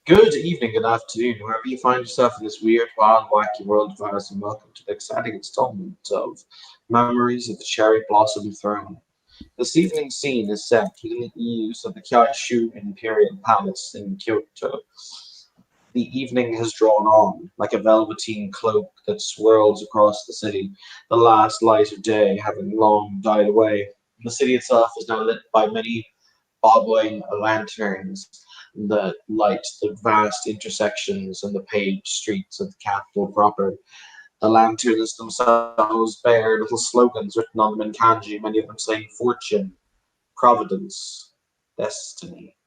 Good evening, good afternoon, wherever you find yourself in this weird, wild, wacky world of ours, and welcome to the exciting installment of Memories of the Cherry Blossom Throne. This evening's scene is set within the eaves of the Kyushu Imperial Palace in Kyoto. The evening has drawn on, like a velveteen cloak that swirls across the city, the last light of day having long died away. The city itself is now lit by many bobbing lanterns that light the vast intersections and the paved streets of the capital proper. The lanterns themselves bear little slogans written on them in kanji, many of them saying fortune, providence, destiny.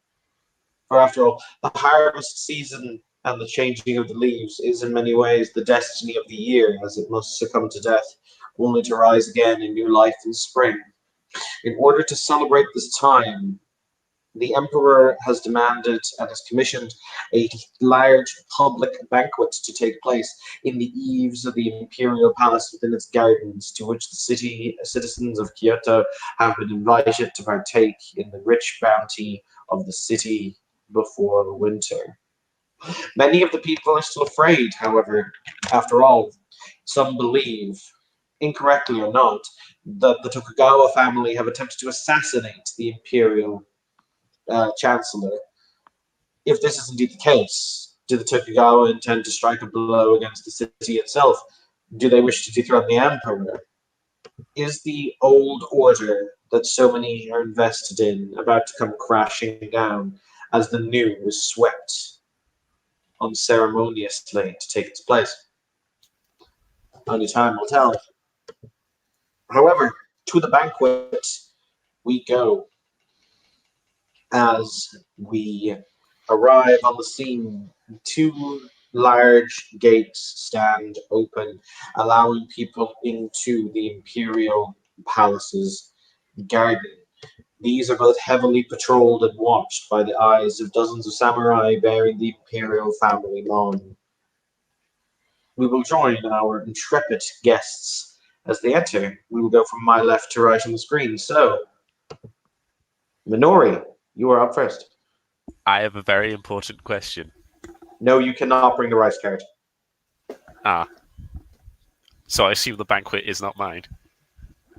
For after all, the harvest season and the changing of the leaves is in many ways the destiny of the year, as it must succumb to death, only to rise again in new life in spring. In order to celebrate this time, the emperor has demanded and has commissioned a large public banquet to take place in the eaves of the imperial palace within its gardens, to which the city citizens of Kyoto have been invited to partake in the rich bounty of the city before the winter. Many of the people are still afraid, however. After all, some believe, incorrectly or not, that the Tokugawa family have attempted to assassinate the imperial chancellor. If this is indeed the case, do the Tokugawa intend to strike a blow against the city itself? Do they wish to dethrone the emperor? Is the old order that so many are invested in about to come crashing down as the new is swept unceremoniously to take its place? Only time will tell. However, to the banquet we go as we arrive on the scene. Two large gates stand open, allowing people into the imperial palace's garden. These are both heavily patrolled and watched by the eyes of dozens of samurai bearing the imperial family mon. We will join our intrepid guests as they enter. We will go from my left to right on the screen. So, Minori, you are up first. I have a very important question. No, you cannot bring the rice card. Ah, so I assume the banquet is not mine.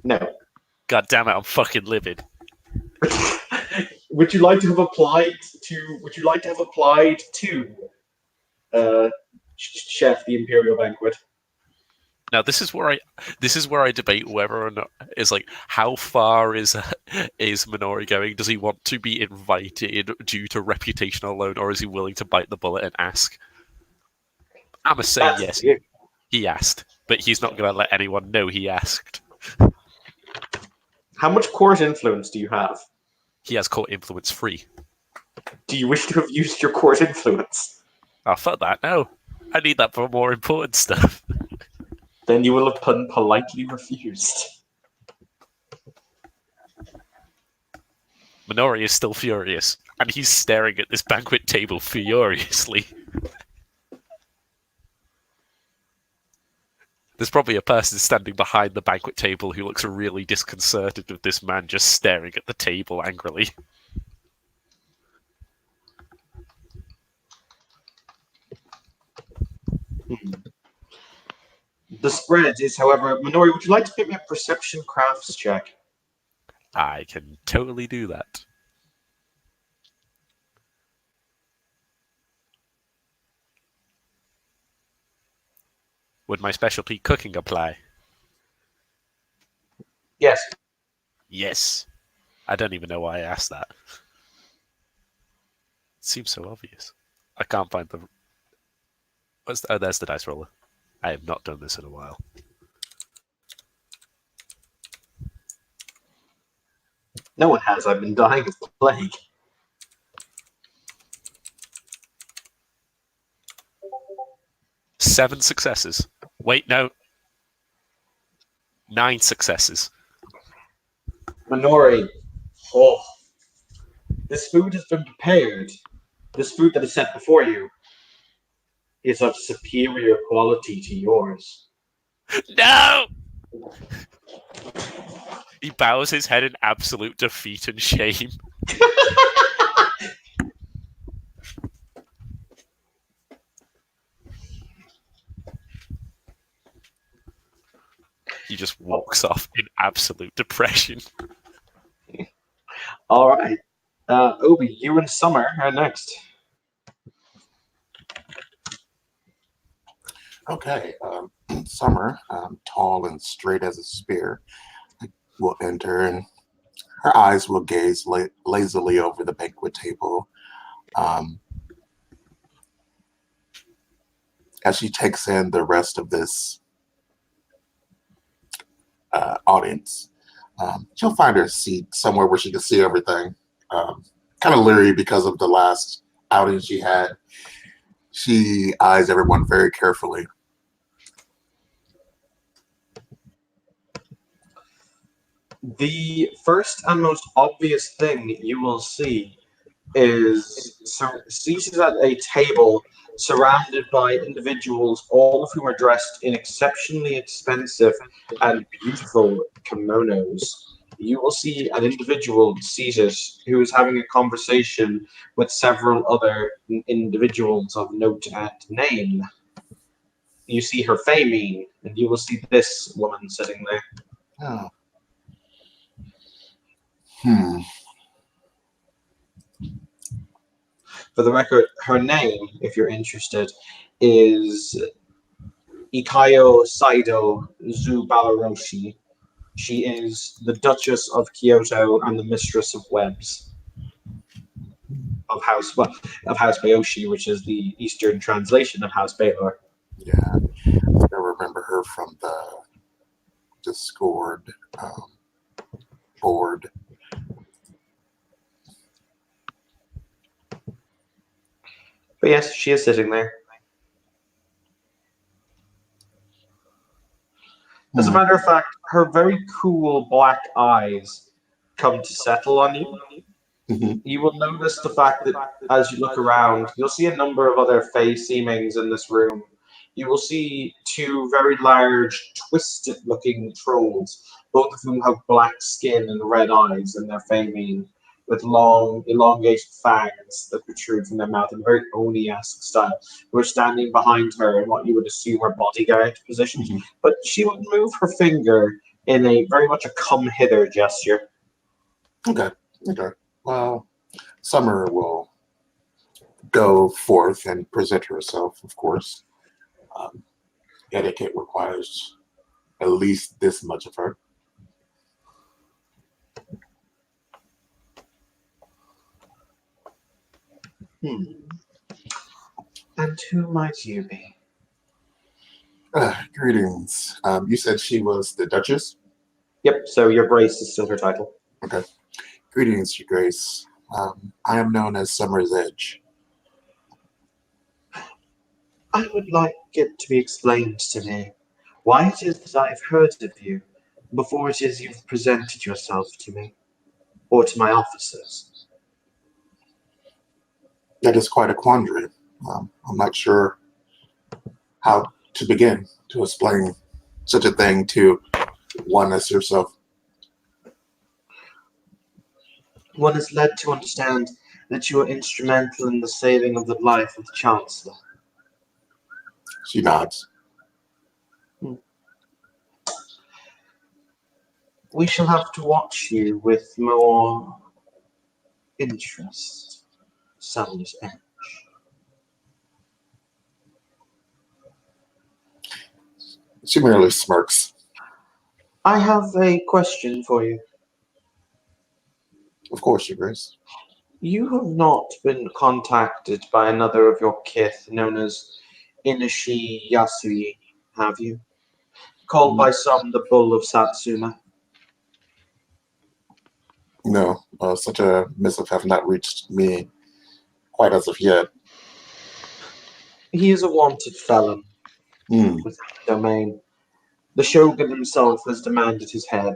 No. God damn it, I'm fucking livid. Would you like to have applied to? Would you like to have applied to uh, Chef the Imperial Banquet? Now this is where I debate whether or not is like how far is Minori going? Does he want to be invited due to reputation alone, or is he willing to bite the bullet and ask? I'ma say That's yes. you. He asked, but he's not going to let anyone know he asked. How much court influence do you have? He has court influence free. Do you wish to have used your court influence? Oh, fuck that. No. I need that for more important stuff. Then you will have politely refused. Minori is still furious, and he's staring at this banquet table furiously. There's probably a person standing behind the banquet table who looks really disconcerted with this man just staring at the table angrily. The spread is, however, Minori. Would you like to give me a perception crafts check? I can totally do that. Would my specialty cooking apply? Yes. Yes. I don't even know why I asked that. It seems so obvious. I can't find the... Oh, there's the dice roller. I have not done this in a while. No one has. I've been dying of plague. Seven successes. Wait, no. 9 successes. Minori. Oh. This food has been prepared. This food that is set before you is of superior quality to yours. No! He bows his head in absolute defeat and shame. He just walks off in absolute depression. All right. Obi, you and Summer are next. Okay, Summer, tall and straight as a spear, will enter, and her eyes will gaze lazily over the banquet table. As she takes in the rest of this audience, she'll find her seat somewhere where she can see everything. Kind of leery because of the last outing she had. She eyes everyone very carefully. The first and most obvious thing you will see is seated at a table surrounded by individuals, all of whom are dressed in exceptionally expensive and beautiful kimonos. You will see an individual seated who is having a conversation with several other individuals of note and name. You see her Feimine, and you will see this woman sitting there. Oh. Hmm. For the record, her name, if you're interested, is Ikayo Saido Zubalaroshi. She is the Duchess of Kyoto and the Mistress of Webs of House Bayoshi, which is the Eastern translation of House Baylor. Yeah, I remember her from the Discord board. But yes, she is sitting there. As a matter of fact, her very cool black eyes come to settle on you. Mhm. You will notice the fact that as you look around, you'll see a number of other Fey seemings in this room. You will see two very large, twisted-looking trolls, both of whom have black skin and red eyes in their Feymine, with long, elongated fangs that protrude from their mouth in a very Oni-esque style, who are standing behind her in what you would assume are bodyguard positions. Mhm. But she would move her finger in a very much a come-hither gesture. Okay. Well, Summer will go forth and present herself, of course. Um, Etiquette requires at least this much of her. And who might you be? Greetings. You said she was the Duchess? Yep, so your Grace is still her title. Okay. Greetings, Your Grace. I am known as Summer's Edge. I would like it to be explained to me why it is that I've heard of you before it is you've presented yourself to me, or to my officers. That is quite a quandary. I'm not sure how to begin to explain such a thing to one as yourself. One is led to understand that you are instrumental in the saving of the life of the Chancellor. She nods. We shall have to watch you with more interest, Summer's Edge. She merely smirks. I have a question for you. Of course, Your Grace. You have not been contacted by another of your kith known as Inashi Yasui, have you? Called by some the Bull of Satsuma. No, such a missive have not reached me quite as of yet. He is a wanted felon Hmm. within the domain. The Shogun himself has demanded his head.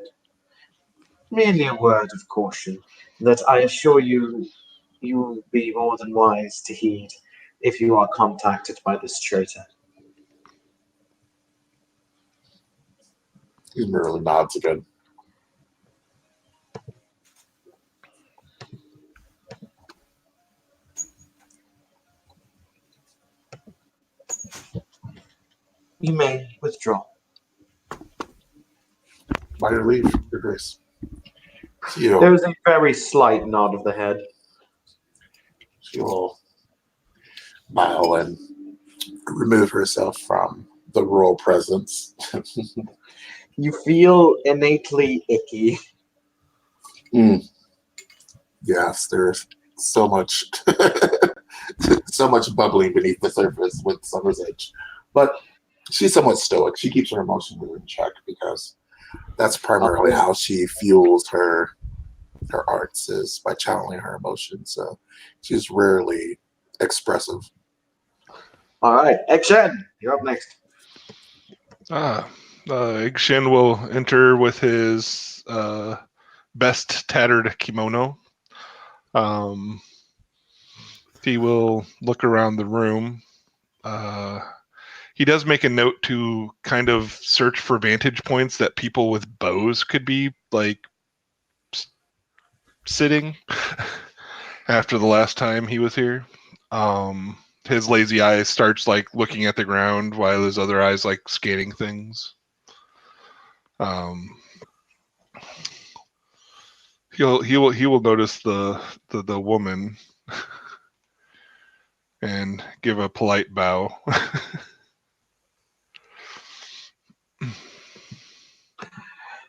Merely a word of caution that I assure you you will be more than wise to heed if you are contacted by this traitor. He merely nods again. You may withdraw. by your leave, Your Grace. She'll, There's a very slight nod of the head. she'll bow and remove herself from the royal presence. You feel innately icky. Yes, there's so much, so much bubbling beneath the surface with Summer's Edge, but she's somewhat stoic. She keeps her emotions in check because that's primarily how she fuels her arts, is by channeling her emotions. So she's rarely expressive. All right, Action, you're up next. Igshin will enter with his best tattered kimono. He will look around the room. He does make a note to kind of search for vantage points that people with bows could be like sitting after the last time he was here. His lazy eye starts like looking at the ground while his other eyes like scanning things. He will notice the woman and give a polite bow.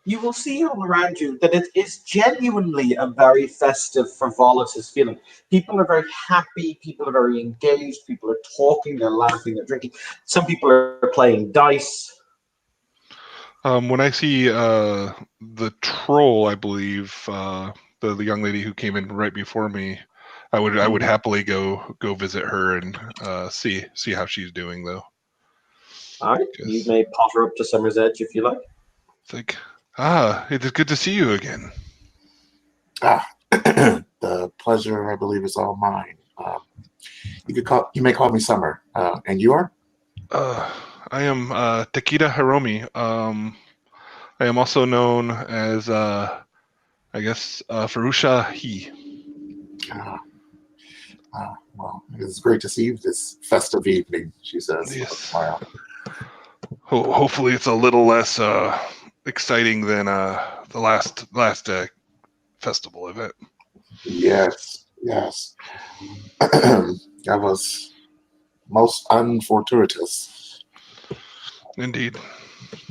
You will see all around you that it is genuinely a very festive, frivolous feeling. People are very happy, people are very engaged, people are talking, they're laughing, they're drinking. Some people are playing dice. When I see the troll, I believe the young lady who came in right before me, I would happily go visit her and see how she's doing though. All right, you may potter up to Summer's Edge if you like. It's like, it is good to see you again. The pleasure, I believe, is all mine. You may call me Summer. And you are? I am Takeda Hiromi. I am also known as, I guess, Furusha He. Well, it's great to see you this festive evening, she says. Yes. With a smile. Hopefully it's a little less exciting than the last festival event. Yes. That was most unfortuitous. Indeed.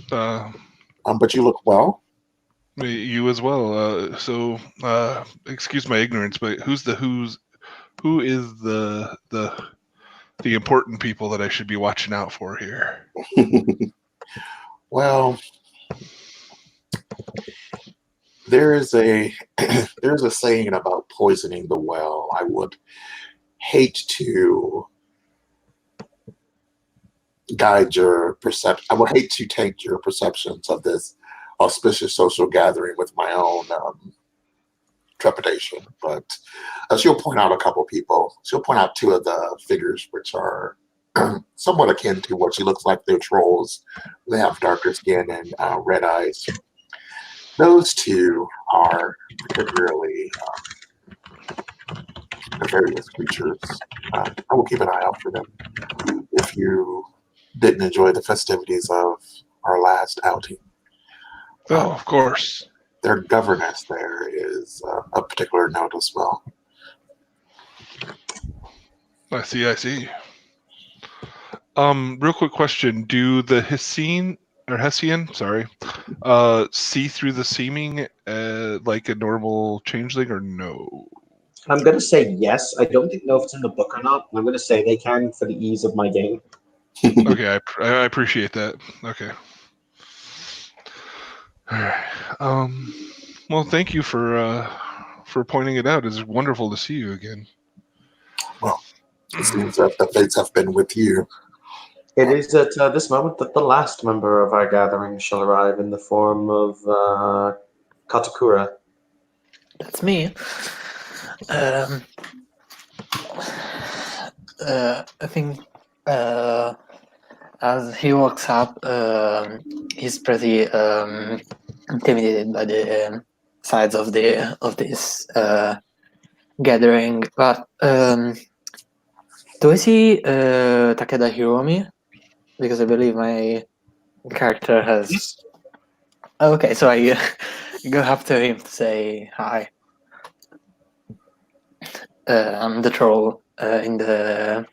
But you look well. You as well. So, excuse my ignorance, but who is the important people that I should be watching out for here? Well, there's a saying about poisoning the well. I would hate to guide your perception. I would hate to taint your perceptions of this auspicious social gathering with my own trepidation. But she'll point out a couple people. She'll point out two of the figures, which are somewhat akin to what she looks like. They're trolls. They have darker skin and red eyes. Those two are particularly nefarious creatures. I will keep an eye out for them. If you didn't enjoy the festivities of our last outing. Oh, of course. Their governess there is a particular note as well. I see. Real quick question: do the Hessian, see through the seeming like a normal changeling, or no? I'm going to say yes. I don't know if it's in the book or not. I'm going to say they can for the ease of my game. Okay, I appreciate that. Okay. All right. Well, thank you for pointing it out. It's wonderful to see you again. Well, it seems that the fates have been with you. It is at this moment that the last member of our gathering shall arrive in the form of Katakura. That's me. I think as he walks up, he's pretty intimidated by the size of this gathering. But do I see Takeda Hiromi? Because I believe my character has Okay, so I go up to him to say hi. I'm the troll in the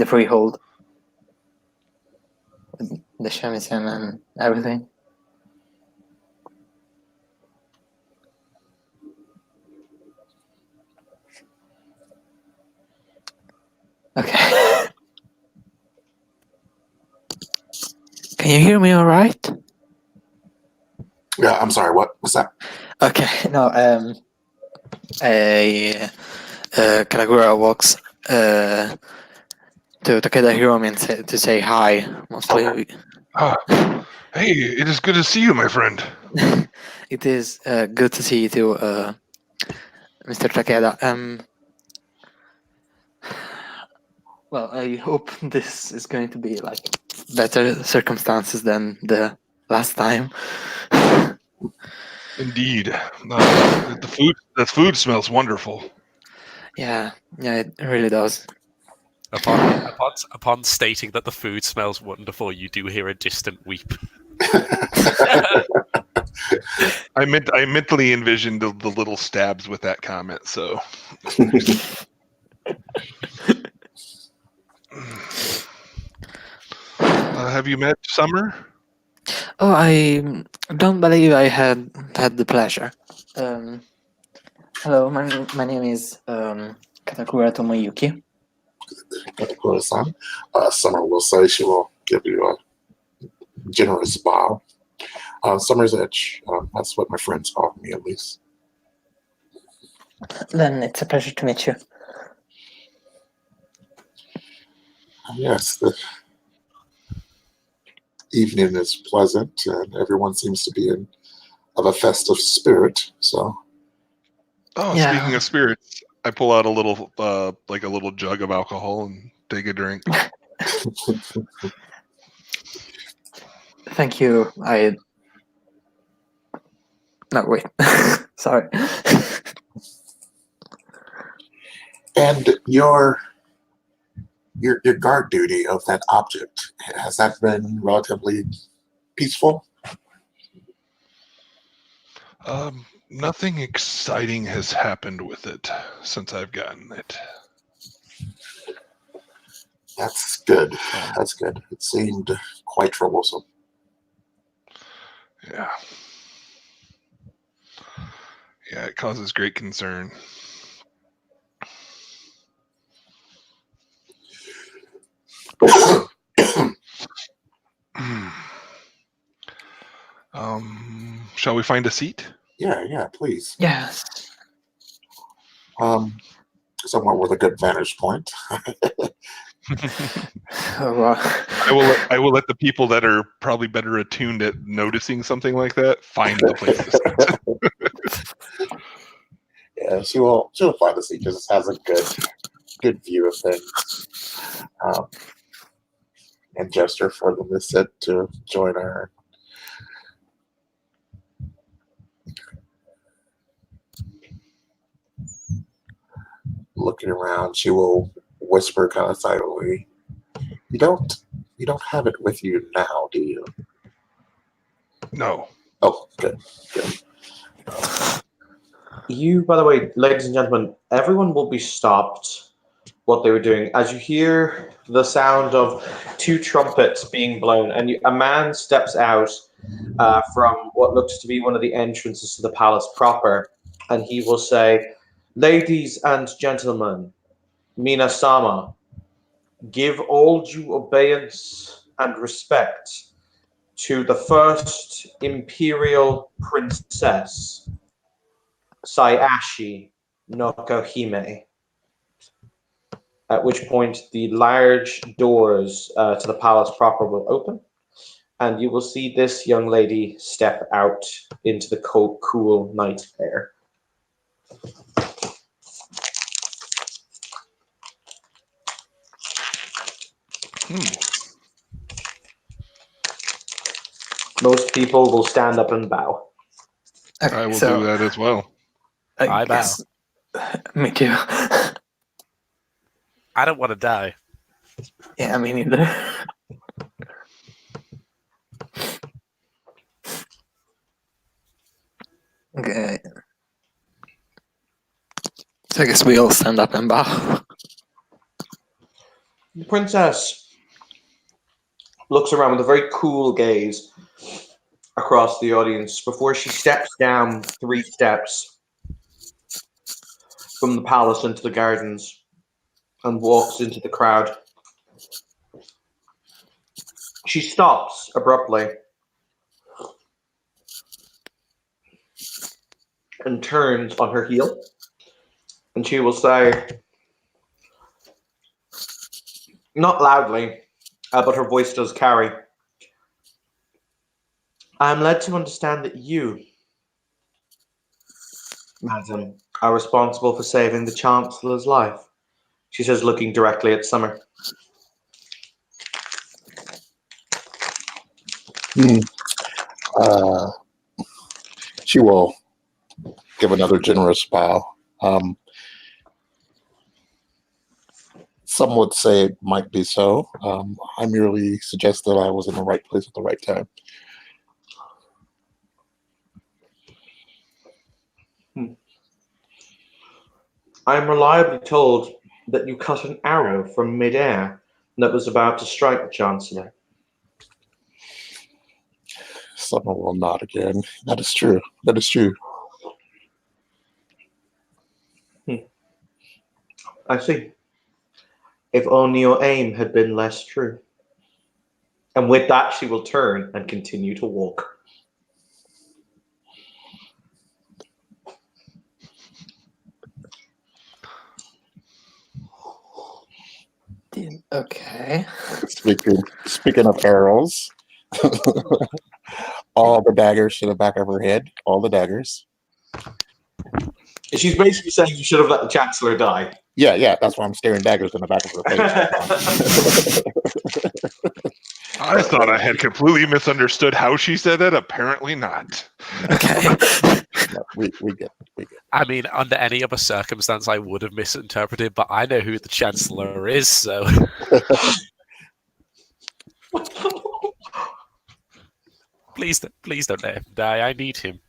freehold, the shamisen and everything. Okay. Can you hear me all right? Yeah, I'm sorry. What was that? Okay, no, Kalagura walks to Takeda Hiromi and to say hi, mostly. Ah, hey, it is good to see you, my friend. It is good to see you too, Mr. Takeda. Well, I hope this is going to be like better circumstances than the last time. Indeed, the food smells wonderful. Yeah, it really does. Upon stating that the food smells wonderful, you do hear a distant weep. I mentally envisioned the little stabs with that comment. So, have you met Summer? Oh, I don't believe I had the pleasure. Hello, my name is Katakura Tomoyuki. Katakura-san. Summer will say she will give you a generous bow. Summer's Edge. That's what my friends call me, at least. Then it's a pleasure to meet you. Yes, the evening is pleasant, and everyone seems to be of a festive spirit. So, Oh, Yeah. speaking of spirits, I pull out a little like a little jug of alcohol and take a drink. Thank you. No, wait. Sorry. and your guard duty of that object, has that been relatively peaceful? Nothing exciting has happened with it since I've gotten it. That's good. That's good. It seemed quite troublesome. Yeah. Yeah, it causes great concern. Shall we find a seat? Yeah, please. Yes. Somewhere with a good vantage point. Oh, wow. I will let the people that are probably better attuned at noticing something like that find the place to sit. Yeah, she'll find the seat. Just has a good view of things. And gesture for them to sit to join her. Looking around, she will whisper kind of silently, You don't have it with you now, do you?" No. Oh, good. You, by the way, ladies and gentlemen, everyone will be stopped what they were doing as you hear the sound of two trumpets being blown, and a man steps out from what looks to be one of the entrances to the palace proper, and he will say, "Ladies and gentlemen, Minasama, give all due obedience and respect to the first imperial princess, Sayashi Nokohime." At which point the large doors to the palace proper will open, and you will see this young lady step out into the cool night air. Most people will stand up and bow. Okay, I will so do that as well. I bow. guess me too. I don't want to die. Yeah, me neither. I guess we all stand up and bow. The princess looks around with a very cool gaze across the audience before she steps down 3 steps from the palace into the gardens and walks into the crowd. She stops abruptly and turns on her heel, and she will say, not loudly, but her voice does carry, I am led to understand that you, madam, are responsible for saving the Chancellor's life, she says, looking directly at Summer. She will give another generous bow. Some would say it might be so. I merely suggest that I was in the right place at the right time. I am reliably told that you cut an arrow from midair that was about to strike the Chancellor. Summer will nod again. That is true. That is true. I see. If only your aim had been less true. And with that, she will turn and continue to walk. Okay. Speaking of arrows, all the daggers to the back of her head. All the daggers. She's basically saying you should have let the Chancellor die. Yeah, that's why I'm staring daggers in the back of her face. I thought I had completely misunderstood how she said it. Apparently not. Okay. No, we get it. I mean, under any other circumstance, I would have misinterpreted, but I know who the Chancellor is, so. Please don't let him die. I need him.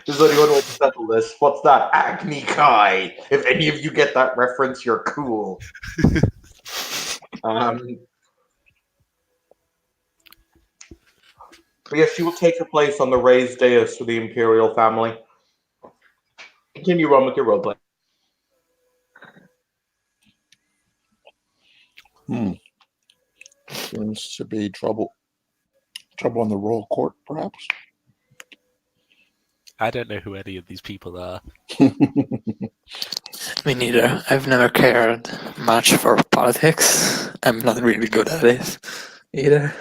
Does anyone want to settle this? What's that? Agni Kai. If any of you get that reference, you're cool. But yes, she will take her place on the raised dais for the Imperial family. Continue on with your roleplay. Seems to be trouble on the royal court, perhaps. I don't know who any of these people are. Me neither. I've never cared much for politics. I'm not really good at it either.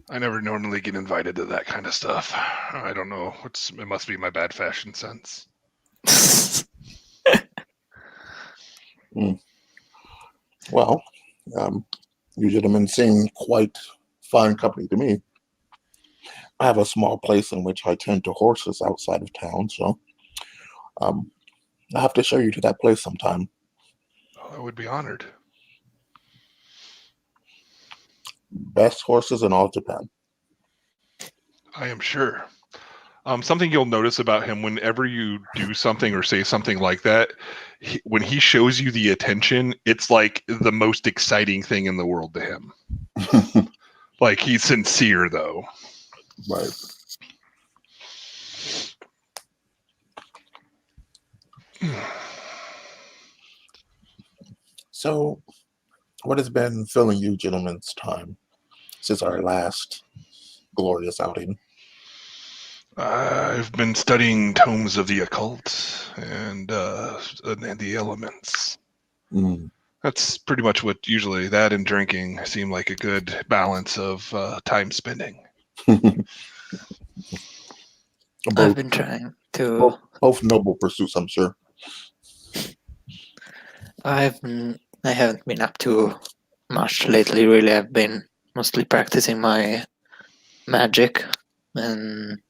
I never normally get invited to that kind of stuff. I don't know. It must be my bad fashion sense. Well, you gentlemen seem quite fine company to me. I have a small place in which I tend to horses outside of town, so I have to show you to that place sometime. Oh, I would be honored. Best horses in all Japan. I am sure. Something you'll notice about him whenever you do something or say something like that, when he shows you the attention, it's like the most exciting thing in the world to him. Like, he's sincere, though. Right. So, what has been filling you gentlemen's time since our last glorious outing? I've been studying tomes of the occult and the elements. That's pretty much what usually that and drinking seem like a good balance of time spending. I've been trying to. Both noble pursuits, I'm sure. I haven't been up to much lately. Really, I've been mostly practicing my magic and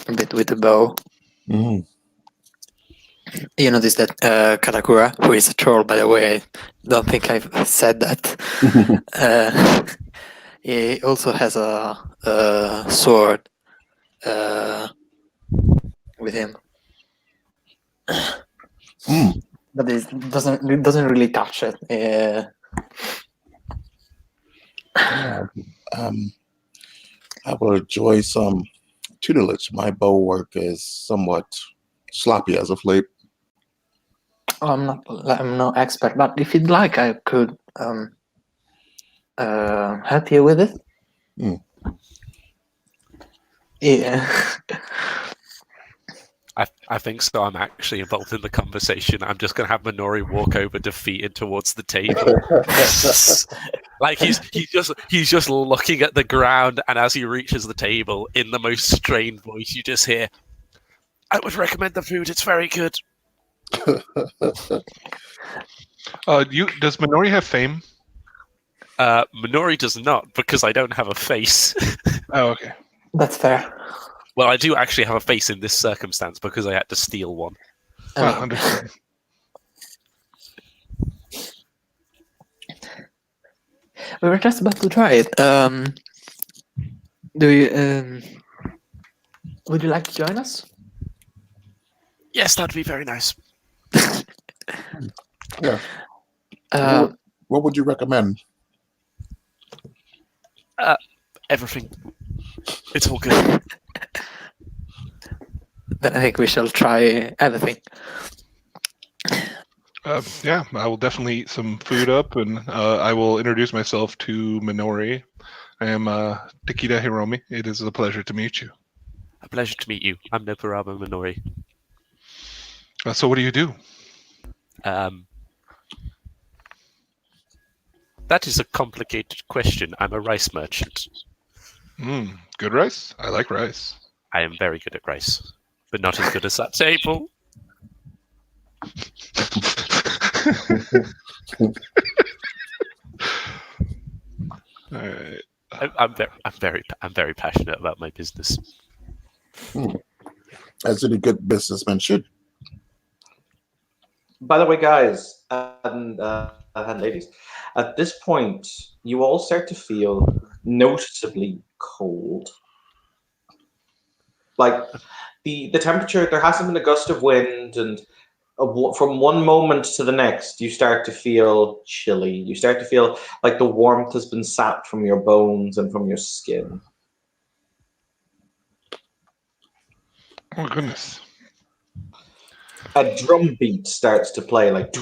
a bit with the bow. You notice that Katakura, who is a troll, by the way, I don't think I've said that. He also has a sword with him. but it doesn't really touch it. Yeah. I will enjoy some tutelage. My bow work is somewhat sloppy as of late. I'm no expert, but if you'd like, I could help you with it. Yeah. I think so. I'm actually involved in the conversation. I'm just going to have Minori walk over, defeated towards the table. Like he's just looking at the ground, and as he reaches the table, in the most strained voice, you just hear, "I would recommend the food. It's very good." Does Minori have fame? Minori does not, because I don't have a face. Oh, okay. That's fair. Well, I do actually have a face in this circumstance because I had to steal one. I mean, Understood. we were just about to try it. Do you? Would you like to join us? Yes, that'd be very nice. Yeah. Uh, What would you recommend? Everything. It's all good. then I think we shall try everything. Yeah, I will definitely eat some food up, and I will introduce myself to Minori. I am Takeda Hiromi. It is a pleasure to meet you. A pleasure to meet you. I'm Noburaba Minori. So what do you do? That is a complicated question. I'm a rice merchant. Good rice? I like rice. I am very good at rice, but not as good as that table. All right. I'm very passionate about my business. As any good businessman should. By the way, guys and ladies, at this point, you all start to feel noticeably cold. Like the temperature, there hasn't been a gust of wind, and from one moment to the next, you start to feel chilly. You start to feel like the warmth has been sapped from your bones and from your skin. Oh, goodness. A drum beat starts to play like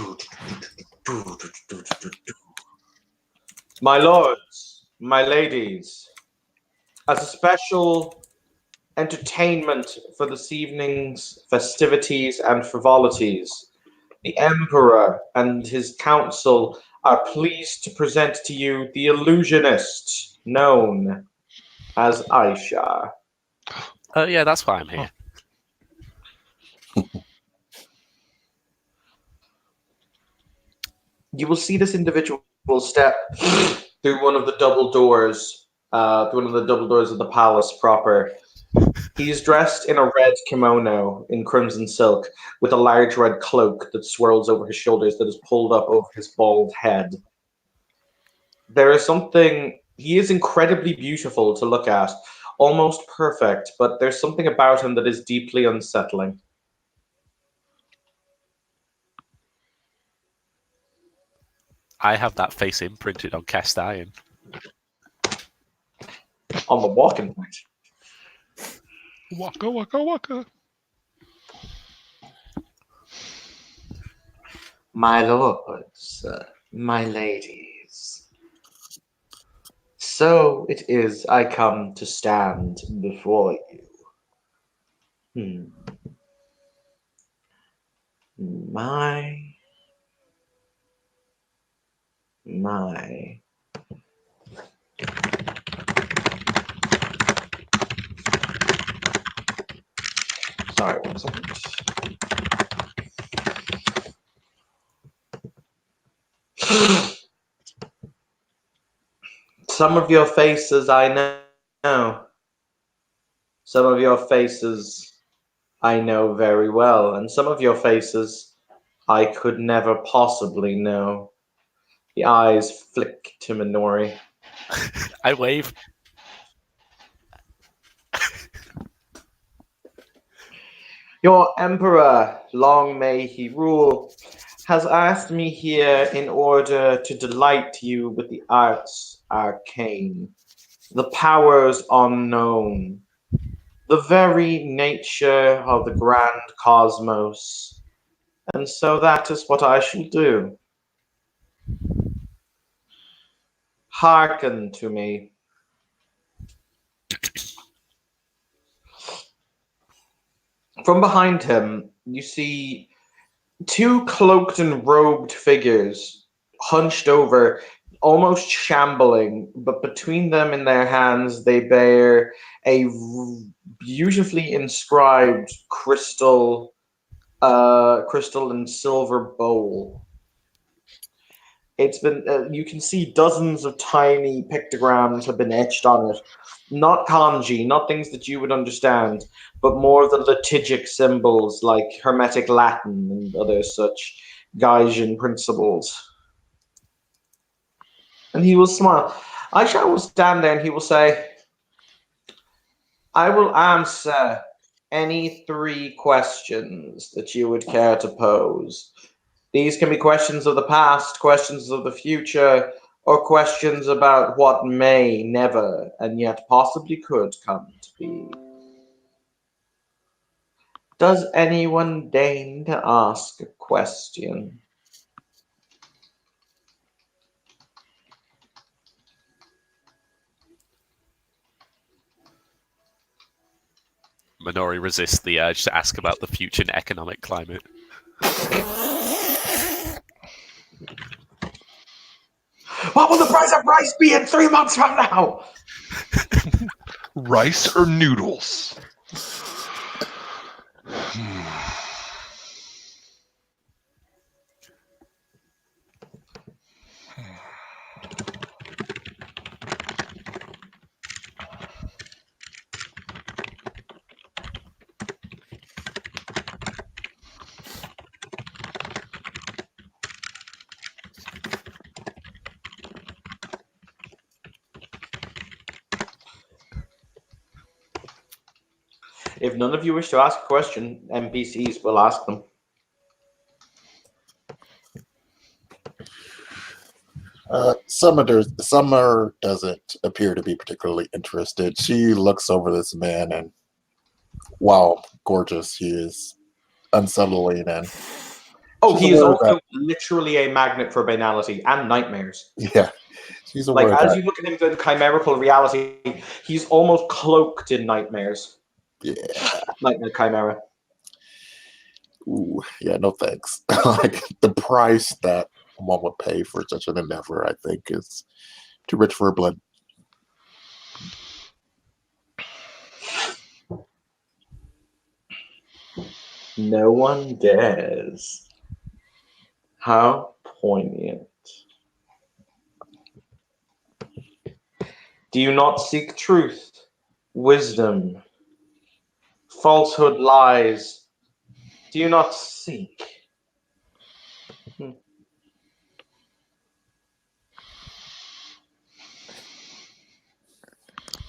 my lords, my ladies, as a special entertainment for this evening's festivities and frivolities, the Emperor and his council are pleased to present to you the illusionist known as Aisha. Yeah, that's why I'm here. You will see this individual step through one of the double doors, of the palace proper. He is dressed in a red kimono in crimson silk, with a large red cloak that swirls over his shoulders that is pulled up over his bald head. He is incredibly beautiful to look at, almost perfect, but there's something about him that is deeply unsettling. I have that face imprinted on cast iron. On the walking point. Waka, waka, waka. My lords, my ladies, so it is I come to stand before you. My. Sorry, 1 second. Some of your faces I know. Some of your faces I know very well, and some of your faces I could never possibly know. The eyes flick to Minori. I wave. Your emperor, long may he rule, has asked me here in order to delight you with the arts arcane, the powers unknown, the very nature of the grand cosmos. And so that is what I shall do. Hearken to me. From behind him, you see two cloaked and robed figures, hunched over, almost shambling, but between them in their hands they bear a beautifully inscribed crystal and silver bowl. It's been you can see dozens of tiny pictograms have been etched on it. Not kanji, not things that you would understand, but more the liturgic symbols like Hermetic Latin and other such Gaijin principles. And he will smile. Aisha will stand there and he will say, I will answer any 3 questions that you would care to pose. These can be questions of the past, questions of the future, or questions about what may never and yet possibly could come to be. Does anyone deign to ask a question? Minori resists the urge to ask about the future economic climate. What will the price of rice be in 3 months from now? Rice or noodles? If none of you wish to ask a question, NPCs will ask them. Summer doesn't appear to be particularly interested. She looks over this man and, wow, gorgeous he is, unsettling and Oh, she's he is aware also that- literally a magnet for banality and nightmares. yeah, she's aware Like, as that. you look at him in chimerical reality, he's almost cloaked in nightmares. Yeah, Nightmare chimera. ooh, yeah, no thanks. Like the price that one would pay for such an endeavor, I think, is too rich for her blood. No one dares. How poignant. Do you not seek truth, wisdom, falsehood, lies? Do you not seek?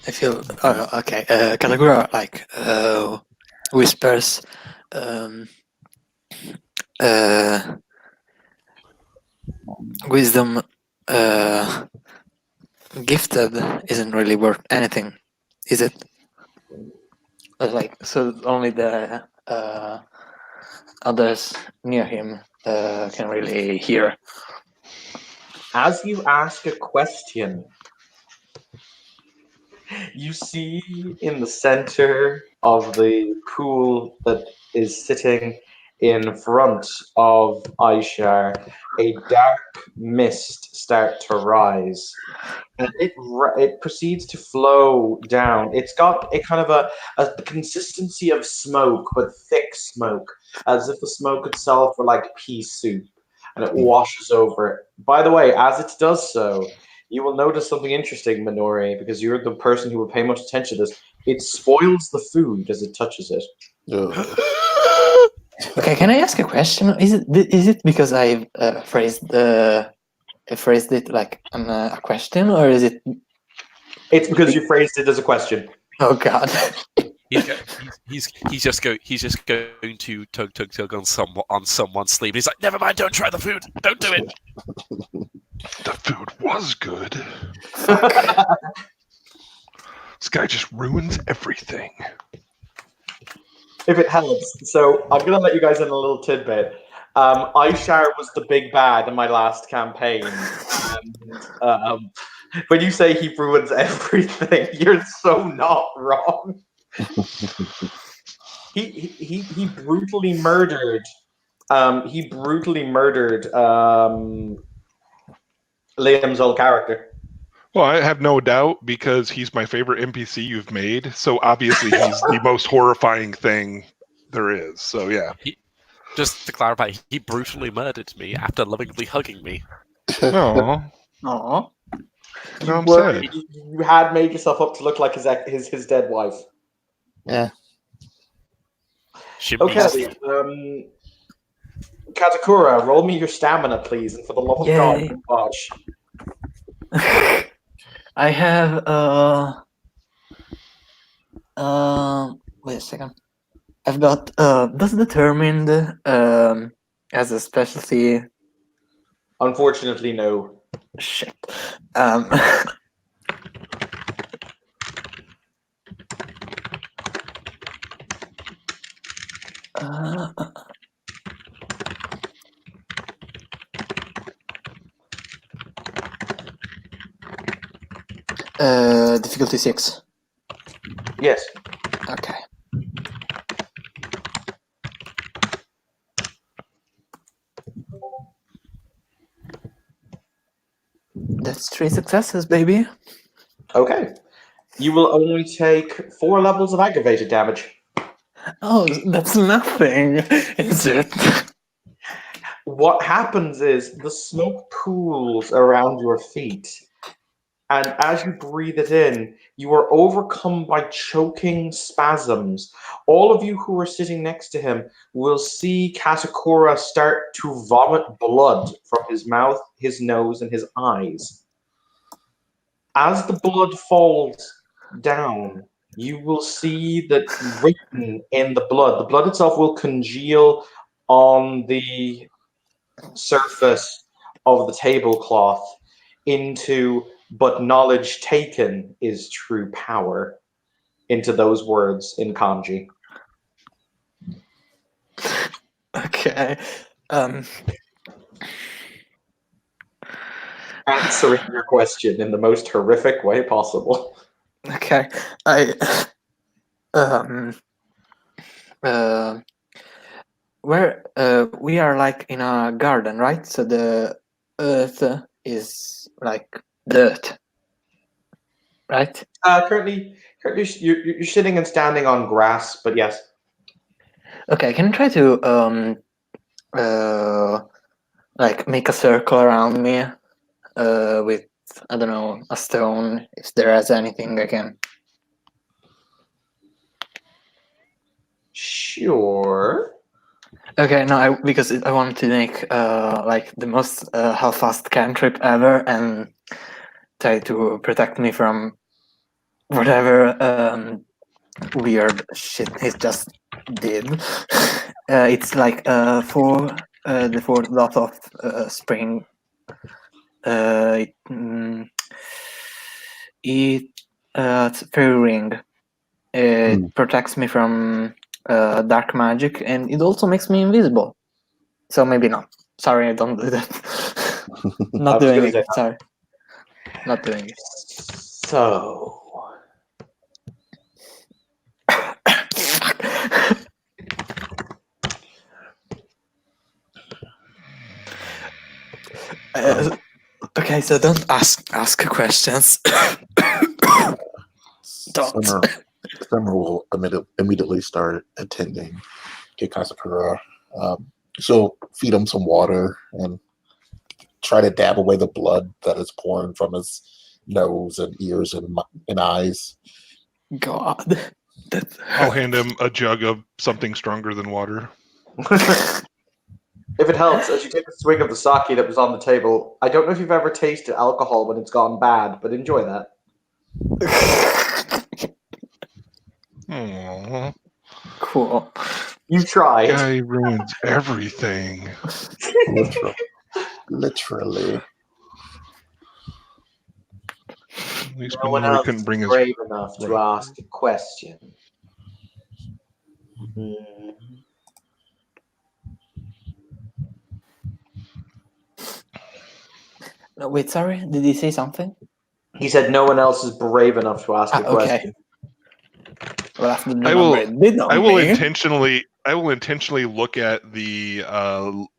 I feel okay. Kalagura whispers, wisdom gifted isn't really worth anything, is it? Like, so only the others near him can really hear. As you ask a question, you see in the center of the pool that is sitting in front of Aishar, a dark mist start to rise. And it proceeds to flow down. It's got a kind of a consistency of smoke, but thick smoke, as if the smoke itself were like pea soup, and it washes over it. By the way, as it does so, you will notice something interesting, Minori, because you're the person who will pay much attention to this. It spoils the food as it touches it. Ugh. Okay, can I ask a question? Is it because I phrased it like a question, or is it? It's because you phrased it as a question. Oh God! He's just going to tug on someone's sleeve. He's like, never mind, don't try the food. Don't do it. The food was good. This guy just ruins everything. If it helps, so I'm gonna let you guys in a little tidbit. Ishar was the big bad in my last campaign, and when you say he ruins everything, you're so not wrong. He brutally murdered. Liam's old character. Well, I have no doubt because he's my favorite NPC you've made. So obviously he's the most horrifying thing there is. So yeah. Just to clarify, he brutally murdered me after lovingly hugging me. Oh, Aw. I'm sad. You had made yourself up to look like his dead wife. Yeah. Okay. Katakura, roll me your stamina, please, and for the love of God, Yay. don't dodge. I have wait a second. I've got does determined as a specialty. Unfortunately, no. Shit. Difficulty 6. Yes. Okay. That's 3 successes, baby. Okay. You will only take 4 levels of aggravated damage. Oh, that's nothing, is it? What happens is the smoke pools around your feet, and as you breathe it in, you are overcome by choking spasms. All of you who are sitting next to him will see Katakura start to vomit blood from his mouth, his nose, and his eyes. As the blood falls down, you will see that written in the blood itself will congeal on the surface of the tablecloth into "but knowledge taken is true power," into those words in kanji. Okay. Answering your question in the most horrific way possible. Okay. Where we are like in a garden, right? So the earth is like dirt, right? Currently you're sitting and standing on grass, but yes. Okay, can you try to like make a circle around me with, I don't know, a stone, if there is anything I can. Sure. Okay, no, because I wanted to make like the most half-fast cantrip ever and try to protect me from whatever weird shit he just did. It's like for the 4th dot of spring. It's fairy ring. It protects me from dark magic, and it also makes me invisible. So maybe not. Sorry, I don't do that. Not doing it. Sorry, not doing it. So. Okay, so don't ask questions. Don't. Summer will immediately start attending to Kasakura. She'll feed him some water and try to dab away the blood that is pouring from his nose and ears and eyes. God. I'll hand him a jug of something stronger than water. If it helps, as you take a swig of the sake that was on the table, I don't know if you've ever tasted alcohol when it's gone bad, but enjoy that. Aw, Cool. You tried. guy ruins everything. Literally. At least No one Minori else couldn't is bring his. brave enough to Right. ask a question. Hmm. No, wait, sorry. Did he say something? He said no one else is brave enough to ask a Okay. question. Well, after the I will- number, it did not I will me. intentionally look at the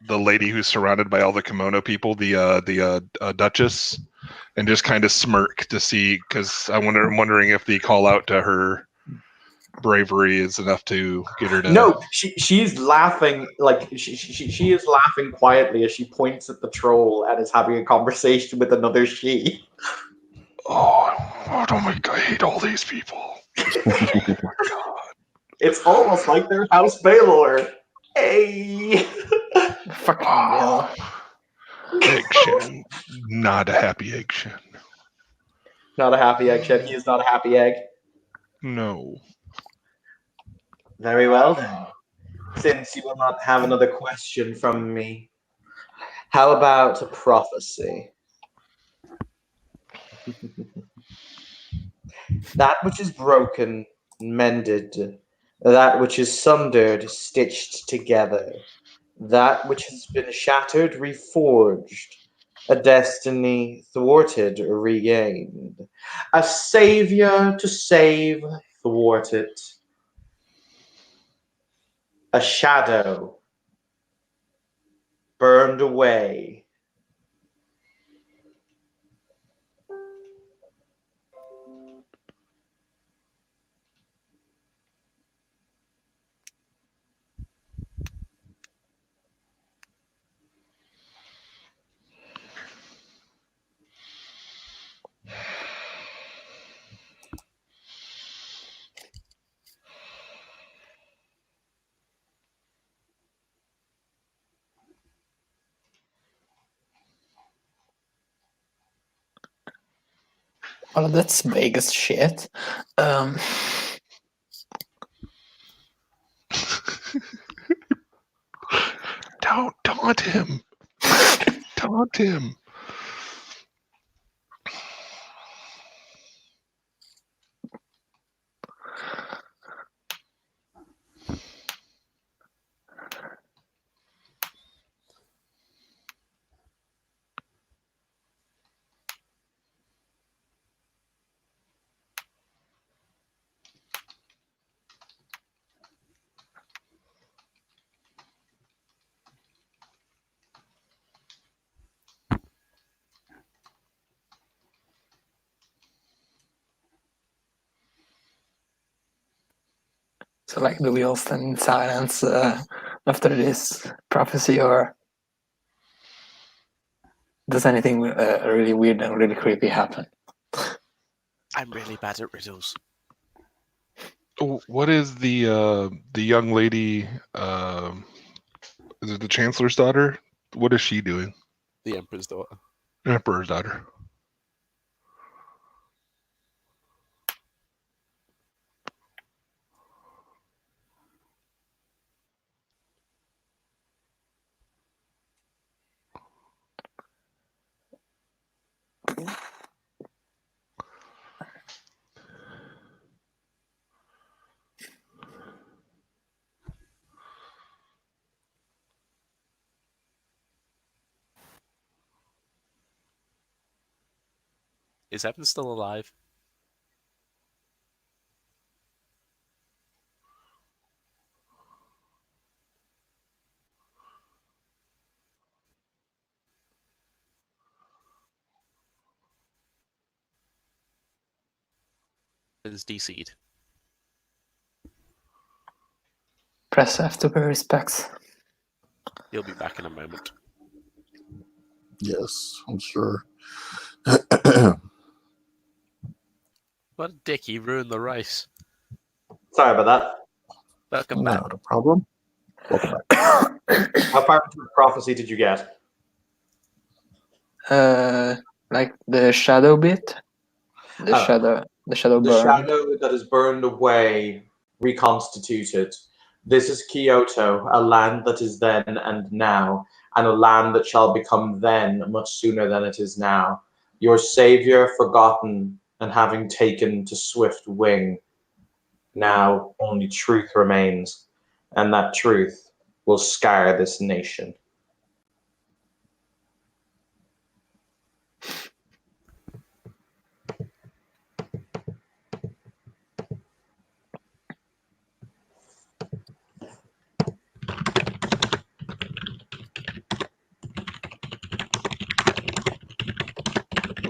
lady who's surrounded by all the kimono people, the Duchess, and just kind of smirk to see, because I'm wondering if the call out to her bravery is enough to get her to. No, she's laughing like she is laughing quietly as she points at the troll and is having a conversation with another she. Oh my god! I hate all these people. It's almost like they're House Baylor. Hey. Fucking Bill. Egg Shen, not a happy Egg Shen. Not a happy egg, Shed. He is not a happy egg. No. Very well then. Since you will not have another question from me, how about a prophecy? That which is broken, mended. That which is sundered, stitched together. That which has been shattered, reforged. A destiny thwarted, regained. A savior to save, thwarted. A shadow burned away. Well, that's vague as shit. Don't taunt him. Taunt him. So, like, do we all stand in silence after this prophecy, or does anything really weird and really creepy happen? I'm really bad at riddles. What is the young lady? Is it the Chancellor's daughter? What is she doing? The Emperor's daughter. Emperor's daughter. Is Evan still alive? Is DC'd. Press F to pay respects. He'll be back in a moment. Yes, I'm sure. What a dick, he ruined the race. Sorry about that. Welcome back. Not a problem. Welcome back. How far into the prophecy did you get? Like the shadow bit, the Oh. shadow The burn. shadow that is burned away reconstituted. This is Kyoto, a land that is then and now, and a land that shall become then much sooner than it is now. Your savior forgotten and having taken to swift wing. Now only truth remains, and that truth will scar this nation.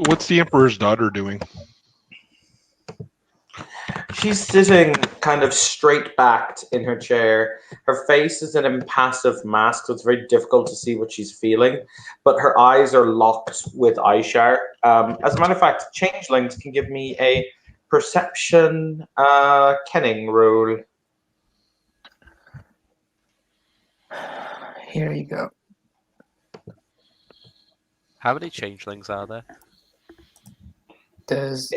What's the Emperor's daughter doing? She's sitting kind of straight backed in her chair. Her face is an impassive mask, so it's very difficult to see what she's feeling. But her eyes are locked with Aishar. As a matter of fact, changelings can give me a perception kenning roll. Here you go. How many changelings are there? There's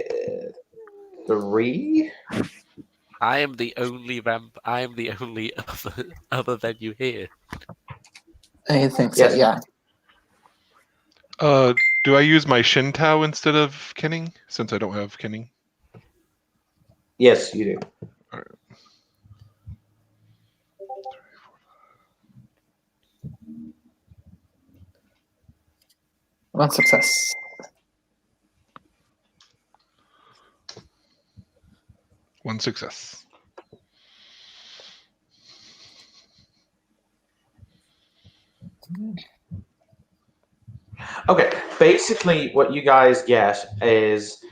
3. I am the only I am the only other than you here. I think so. Yes. Yeah. Do I use my Shintao instead of Kenning, since I don't have Kenning? Yes, you do. One success. One success. Okay, basically what you guys get is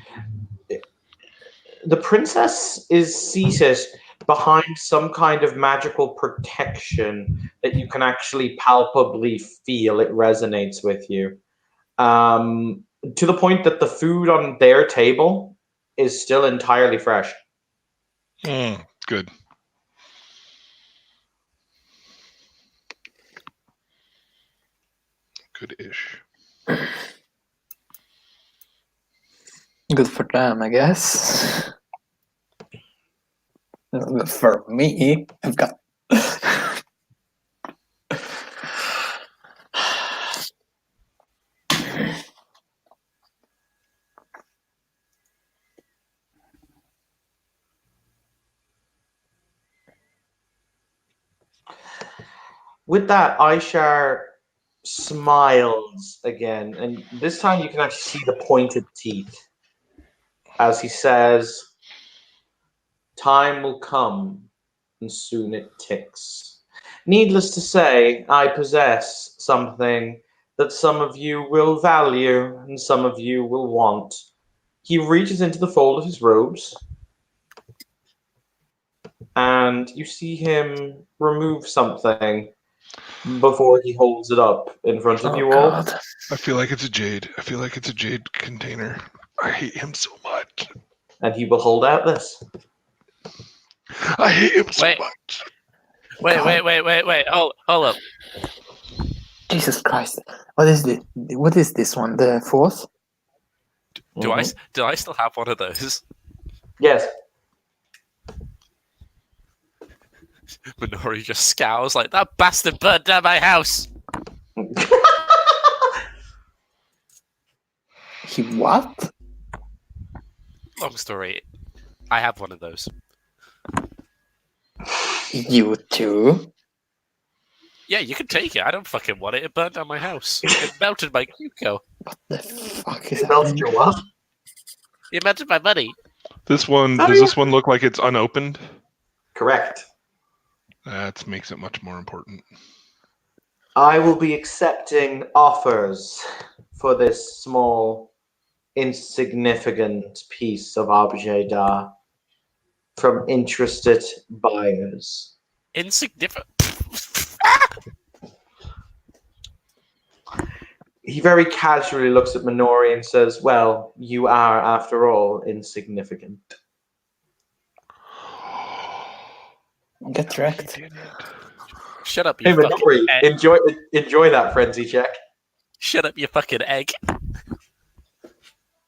the princess is seated behind some kind of magical protection that you can actually palpably feel. It resonates with you. To the point that the food on their table is still entirely fresh. Good. Good-ish. Good for them, I guess. For me, I've got. With that, Aishar smiles again, and this time you can actually see the pointed teeth as he says, "Time will come, and soon it ticks. Needless to say, I possess something that some of you will value and some of you will want." He reaches into the fold of his robes, and you see him remove something before he holds it up in front of you all. God. I feel like it's a jade. I feel like it's a jade container. I hate him so much. And he will hold out this. I hate him so Wait. much. Wait. Hold up. Jesus Christ. What is this? What is this one? The fourth? Do I still have one of those? Yes. Minori just scowls like, that bastard burned down my house. He what? Long story. I have one of those. You too? Yeah, you can take it. I don't fucking want it. It burned down my house. It melted my Cuco. What the fuck is It melted happening? your what? It melted my money. This one, Oh, does yeah. this one look like it's unopened? Correct. That makes it much more important. I will be accepting offers for this small, insignificant piece of objet d'art from interested buyers. Insignificant. He very casually looks at Minori and says, "Well, you are, after all, insignificant." Get wrecked. Shut up, Hey, you fucking Minori, egg. enjoy that frenzy check. Shut up, you fucking egg.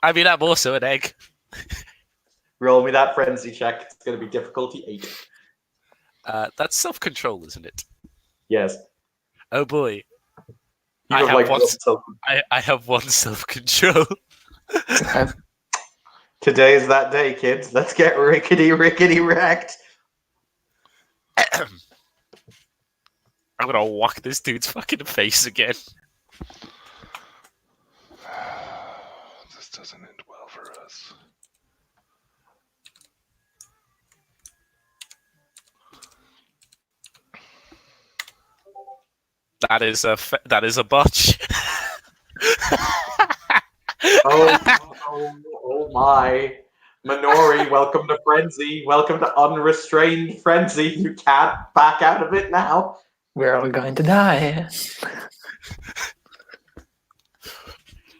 I mean, I'm also an egg. Roll me that frenzy check. It's going to be difficulty 8. That's self-control, isn't it? Yes. Oh boy, You I have have like one. one self- I have one self-control. I've- Today is that day, kids. Let's get rickety wrecked. I'm gonna whack this dude's fucking face again. This doesn't end well for us. That is a botch. Oh my. Minori, welcome to Frenzy. Welcome to Unrestrained Frenzy. You can't back out of it now. We're all going to die. So,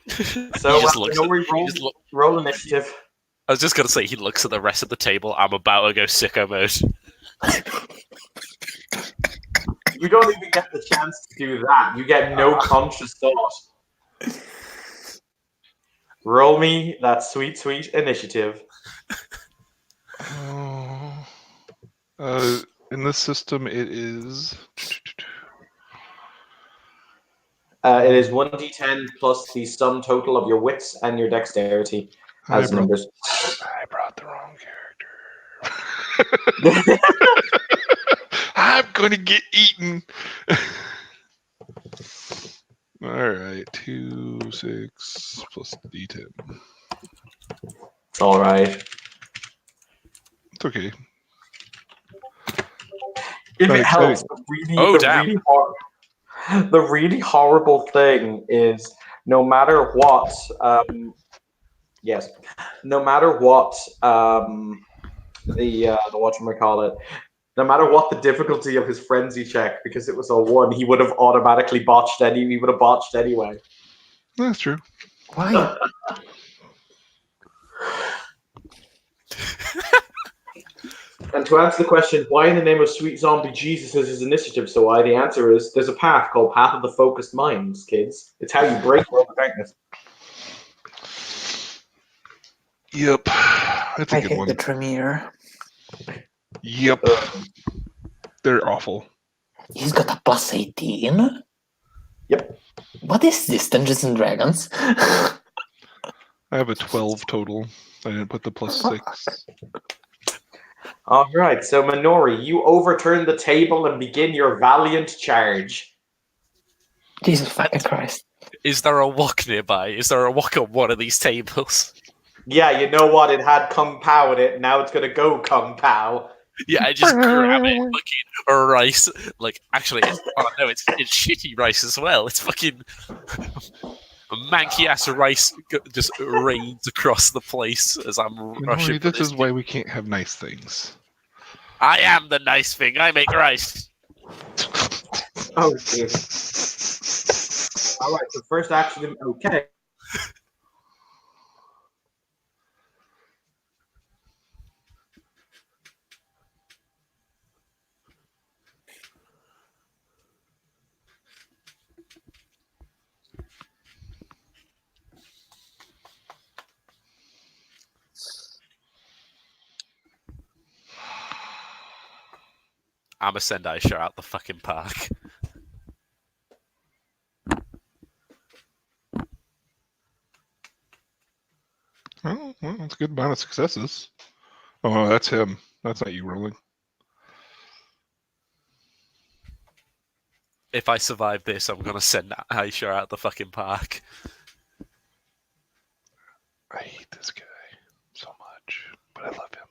He just looks at- Minori, he just look- roll initiative. I was just gonna say he looks at the rest of the table. I'm about to go sicko mode. You don't even get the chance to do that. You get no conscious thought. Roll me that sweet initiative. Oh. In this system, it is. It is 1d10 plus the sum total of your wits and your dexterity I as brought, numbers. I brought the wrong character. I'm gonna get eaten. All right, 2, 6 plus D10. All right. It's okay. If Not it helps, exciting. the really horrible thing is no matter what, no matter what the whatchamacallit, no matter what the difficulty of his frenzy check, because it was a 1, he would have automatically botched anyway. That's true. Why? And to answer the question, why in the name of Sweet Zombie Jesus is his initiative so high, the answer is there's a path called Path of the Focused Minds, kids. It's how you break World of Darkness. Yep, that's a I good hate one. the Tremere. Yep, they're awful. He's got a plus 18? Yep. What is this, Dungeons and Dragons? I have a 12 total. I didn't put the plus 6. All right, so Minori, you overturn the table and begin your valiant charge. Jesus fucking Christ. Is there a wok nearby? Is there a wok on one of these tables? Yeah, you know what? It had Kung Pao in it. Now it's gonna go Kung Pao. Yeah, I just grab it, fucking rice. Like, actually, it's shitty rice as well. It's fucking manky ass rice just rains across the place as I'm rushing. Minori, this is why we can't have nice things. I am the nice thing. I make rice. Oh, dear. All right, so first action, okay. I'ma send Aisha out the fucking park. Oh, well, that's a good amount of successes. Oh, that's him. That's not you rolling. If I survive this, I'm gonna send Aisha out the fucking park. I hate this guy so much, but I love him.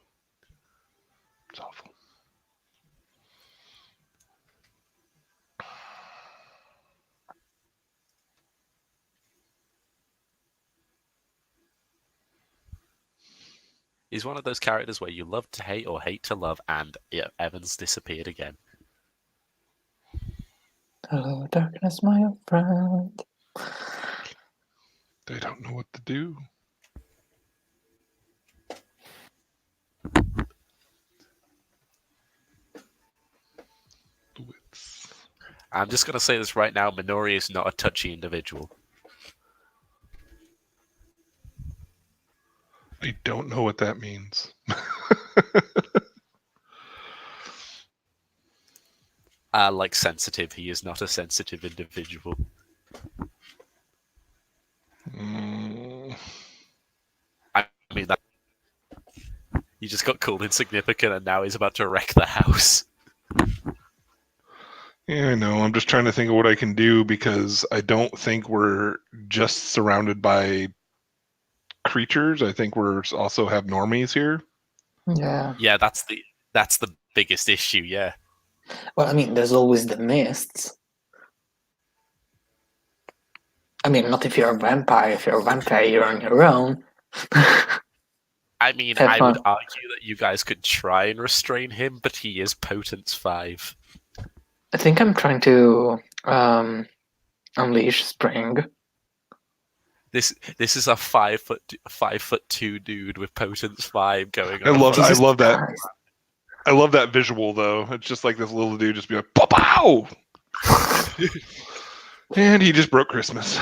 It's awful. He's one of those characters where you love to hate or hate to love, and yeah, Evans disappeared again. Hello, darkness, my old friend. They don't know what to do. The wits. I'm just gonna say this right now: Minori is not a touchy individual. I don't know what that means. Like sensitive, he is not a sensitive individual. I mean, that he just got called insignificant, and now he's about to wreck the house. Yeah, I know. I'm just trying to think of what I can do because I don't think we're just surrounded by creatures. I think we're also have normies here. Yeah. Yeah, that's the biggest issue. Yeah. Well, I mean, there's always the mists. I mean, not if you're a vampire. If you're a vampire, you're on your own. I mean, Have I fun. would argue that you guys could try and restrain him, but he is Potence 5. I think I'm trying to unleash spring. This is a 5'2" dude with Potence 5 going I on. love Jesus that. Christ. I love that visual though. It's just like this little dude just be like, "Pow pow!" And he just broke Christmas.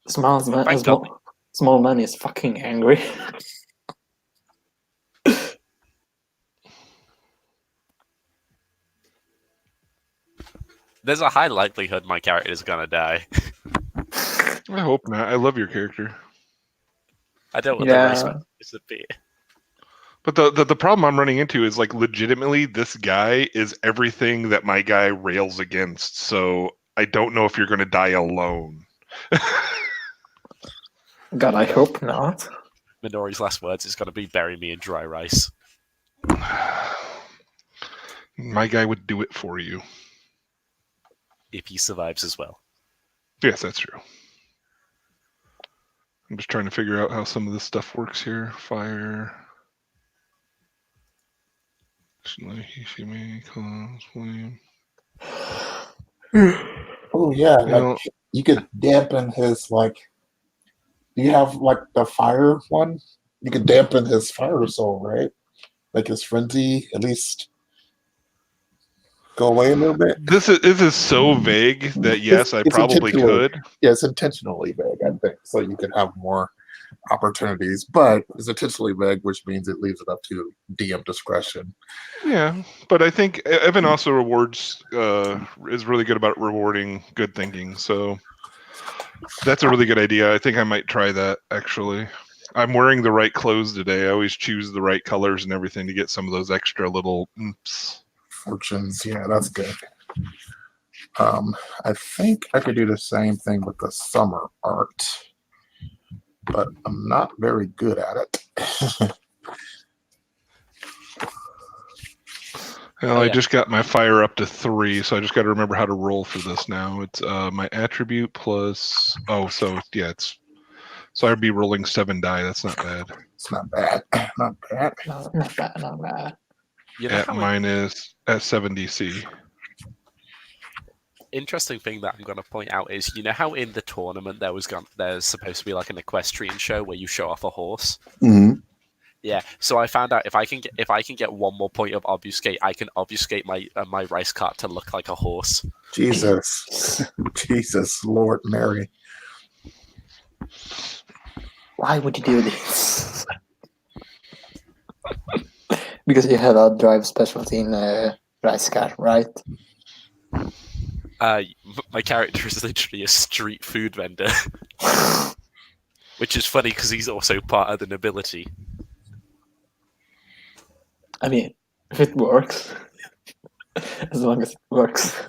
Thank God. Small man is fucking angry. There's a high likelihood my character is gonna die. I hope not. I love your character. I don't want Yeah. the race to disappear. But the problem I'm running into is like legitimately this guy is everything that my guy rails against. So I don't know if you're going to die alone. God, I hope not. Minori's last words is gonna be bury me in dry rice. My guy would do it for you. If he survives as well. Yes, that's true. I'm just trying to figure out how some of this stuff works here. Fire. Flame. Oh yeah, You know, like you could dampen his like. Do you have like the fire one? You could dampen his fire soul, right? Like his frenzy, at least go away a little bit. this is so vague that yes, I It's probably intentional. could. Yeah, it's intentionally vague, I think, so you can have more opportunities. But it's intentionally vague, which means it leaves it up to DM discretion. Yeah, but I think Evan also is really good about rewarding good thinking. So that's a really good idea. I think I might try that actually. I'm wearing the right clothes today. I always choose the right colors and everything to get some of those extra little oomph. Fortunes, yeah, that's good. I think I could do the same thing with the summer art, but I'm not very good at it. Well, Oh, I yeah. just got my fire up to 3, so I just got to remember how to roll for this now. It's my attribute plus. Oh, so yeah, so I'd be rolling 7 die. That's not bad. It's not bad. Not bad. No, not bad, not bad. You know At how minus at 7 DC. interesting thing that I'm going to point out is, you know how in the tournament there's supposed to be like an equestrian show where you show off a horse. Mm-hmm. Yeah, so I found out if I can get one more point of obfuscate, I can obfuscate my rice cart to look like a horse. Jesus, Jesus, Lord Mary. Why would you do this? Because you have a drive specialty in rice car, right? My character is literally a street food vendor, which is funny because he's also part of the nobility. I mean, if it works, as long as it works.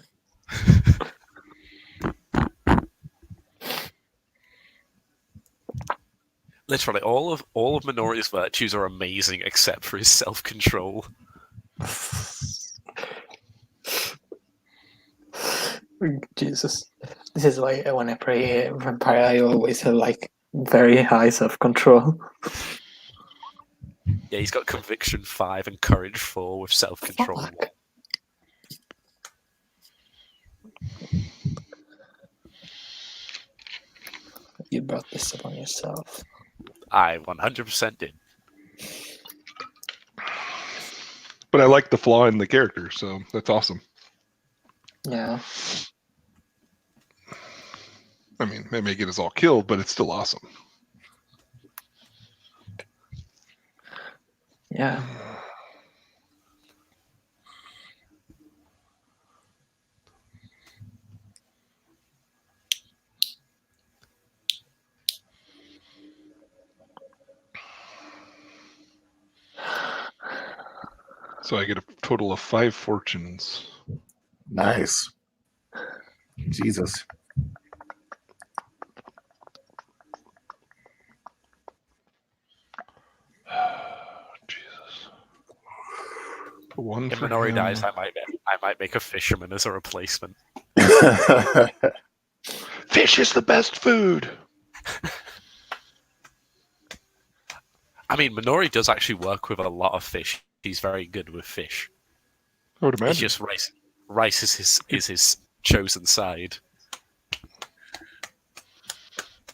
Literally, all of Minori's virtues are amazing except for his self-control. Jesus, this is why when I play vampire, I always have like very high self-control. Yeah, he's got conviction 5 and courage 4 with self-control. Fuck. You brought this upon yourself. I 100% did. But I like the flaw in the character, so that's awesome. Yeah. I mean, they may get us all killed, but it's still awesome. Yeah. So I get a total of 5 fortunes. Nice. Jesus. Jesus. One If for Minori him. dies, I might make a fisherman as a replacement. Fish is the best food. I mean, Minori does actually work with a lot of fish. He's very good with fish. I would It's imagine. just rice. Rice is his chosen side.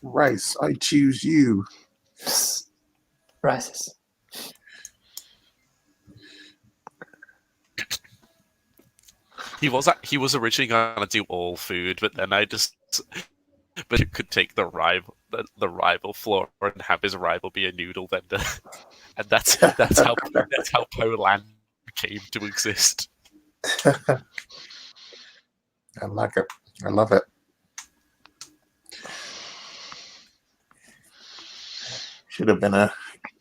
Rice, I choose you. Rises. He was originally gonna do all food, but then but you could take the rival Flora and have his rival be a noodle vendor, and that's how Poland came to exist. I like it. I love it. Should have been a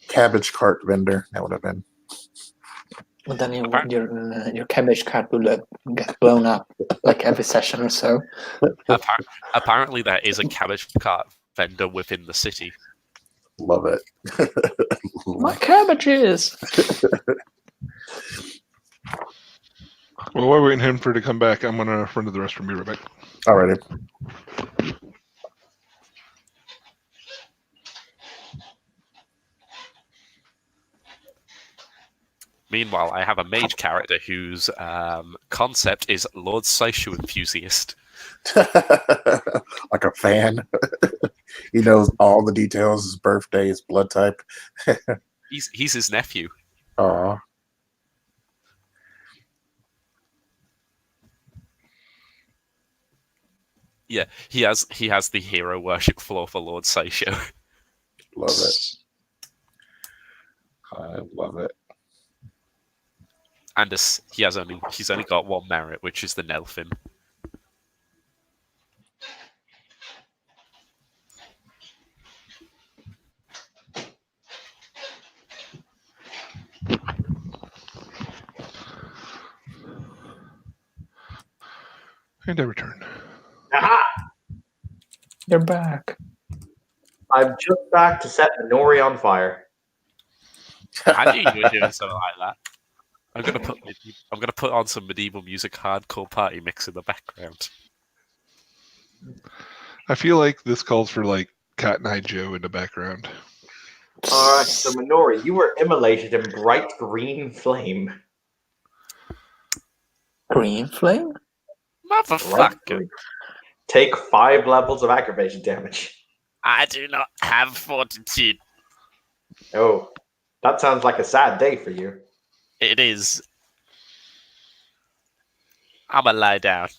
cabbage cart vendor. That would have been. But then your cabbage cart will get blown up like every session or so. Apparently, there is a cabbage cart vendor within the city. Love it. My cabbages! Well, while we're waiting him for to come back, I'm gonna run to the restroom. Be right back. Alrighty. Meanwhile, I have a mage character whose concept is Lord Saishu enthusiast. Like a fan. He knows all the details, his birthday, his blood type. He's his nephew. Aw. Yeah, he has the hero worship floor for Lord Saisho. Love it. I love it. And he's only got one merit, which is the Nelfin. And I return. Aha! You're back. I'm just back to set Minori on fire. I knew you were doing something like that. I'm gonna put on some medieval music, hardcore party mix in the background. I feel like this calls for like Cat and Eye Joe in the background. Alright, so Minori, you were immolated in bright green flame. Green flame? Bright Motherfucker! green. Take 5 levels of aggravation damage. I do not have fortitude. Oh, that sounds like a sad day for you. It is. I'ma lie down.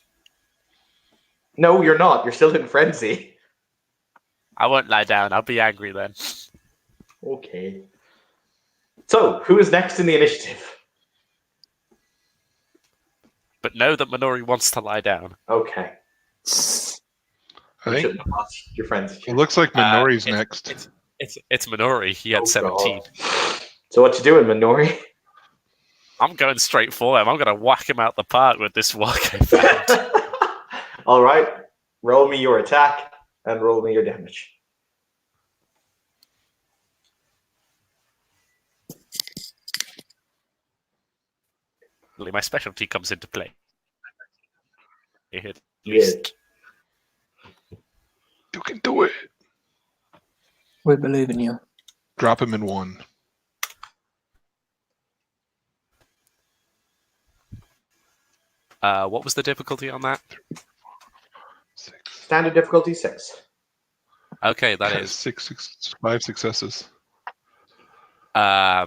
No, you're not. You're still in frenzy. I won't lie down. I'll be angry then. Okay. So, who is next in the initiative? But know that Minori wants to lie down. Okay. I You think shouldn't have asked your friends. it looks like Minori's it's- next. It's Minori. He had Oh, 17. God. So what you doing, Minori? I'm going straight for him. I'm going to whack him out the park with this walk I found. All right. Roll me your attack and roll me your damage. My specialty comes into play. At Yeah. least. You can do it. We believe in you. Drop him in 1. What was the difficulty on that? 6. Standard difficulty 6. Okay, that Has is 5 successes. yeah,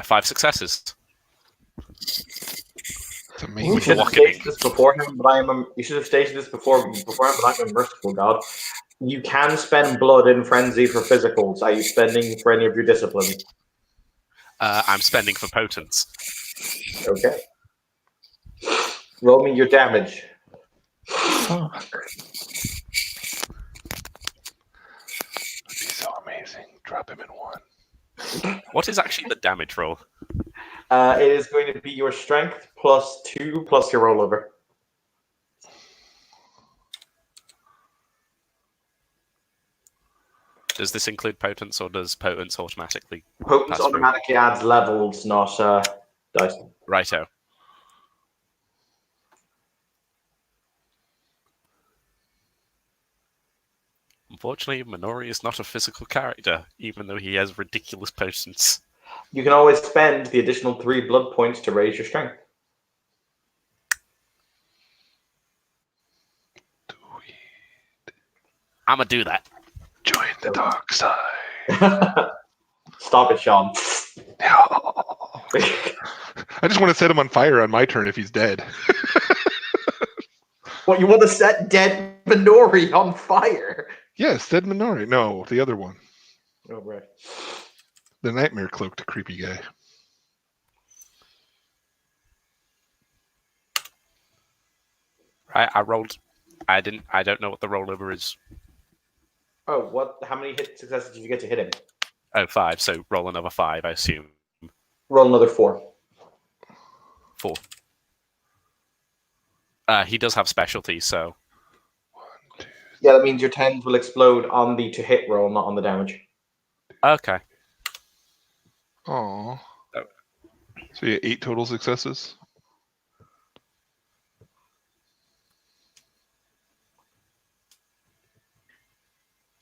5 successes. It's You amazing. should have Walk it in. staged this beforehand, but you should have staged this beforehand, but I'm a merciful god. You can spend blood in frenzy for physicals. Are you spending for any of your discipline? I'm spending for potence. Okay. Roll me your damage. Fuck. It'd be so amazing. Drop him in 1. What is actually the damage roll? It is going to be your strength +2 plus your rollover. Does this include potence, or does potence automatically? Potence Pass through. automatically adds levels, not dice. Righto. Unfortunately, Minori is not a physical character, even though he has ridiculous potence. You can always spend the additional 3 blood points to raise your strength. I'ma do that. Join the dark side. Stop it, Sean. I just want to set him on fire on my turn if he's dead. What, you want to set dead Minori on fire? Yes, dead Minori. No, the other one. Oh, right. The nightmare cloaked creepy guy. Right, I rolled. I don't know what the rollover is. Oh, what? How many hit successes did you get to hit him? Oh, 5. So roll another 5, I assume. Roll another 4. 4. He does have specialty, so Yeah, that means your 10s will explode on the to hit roll, not on the damage. okay. Aw. So you had 8 total successes?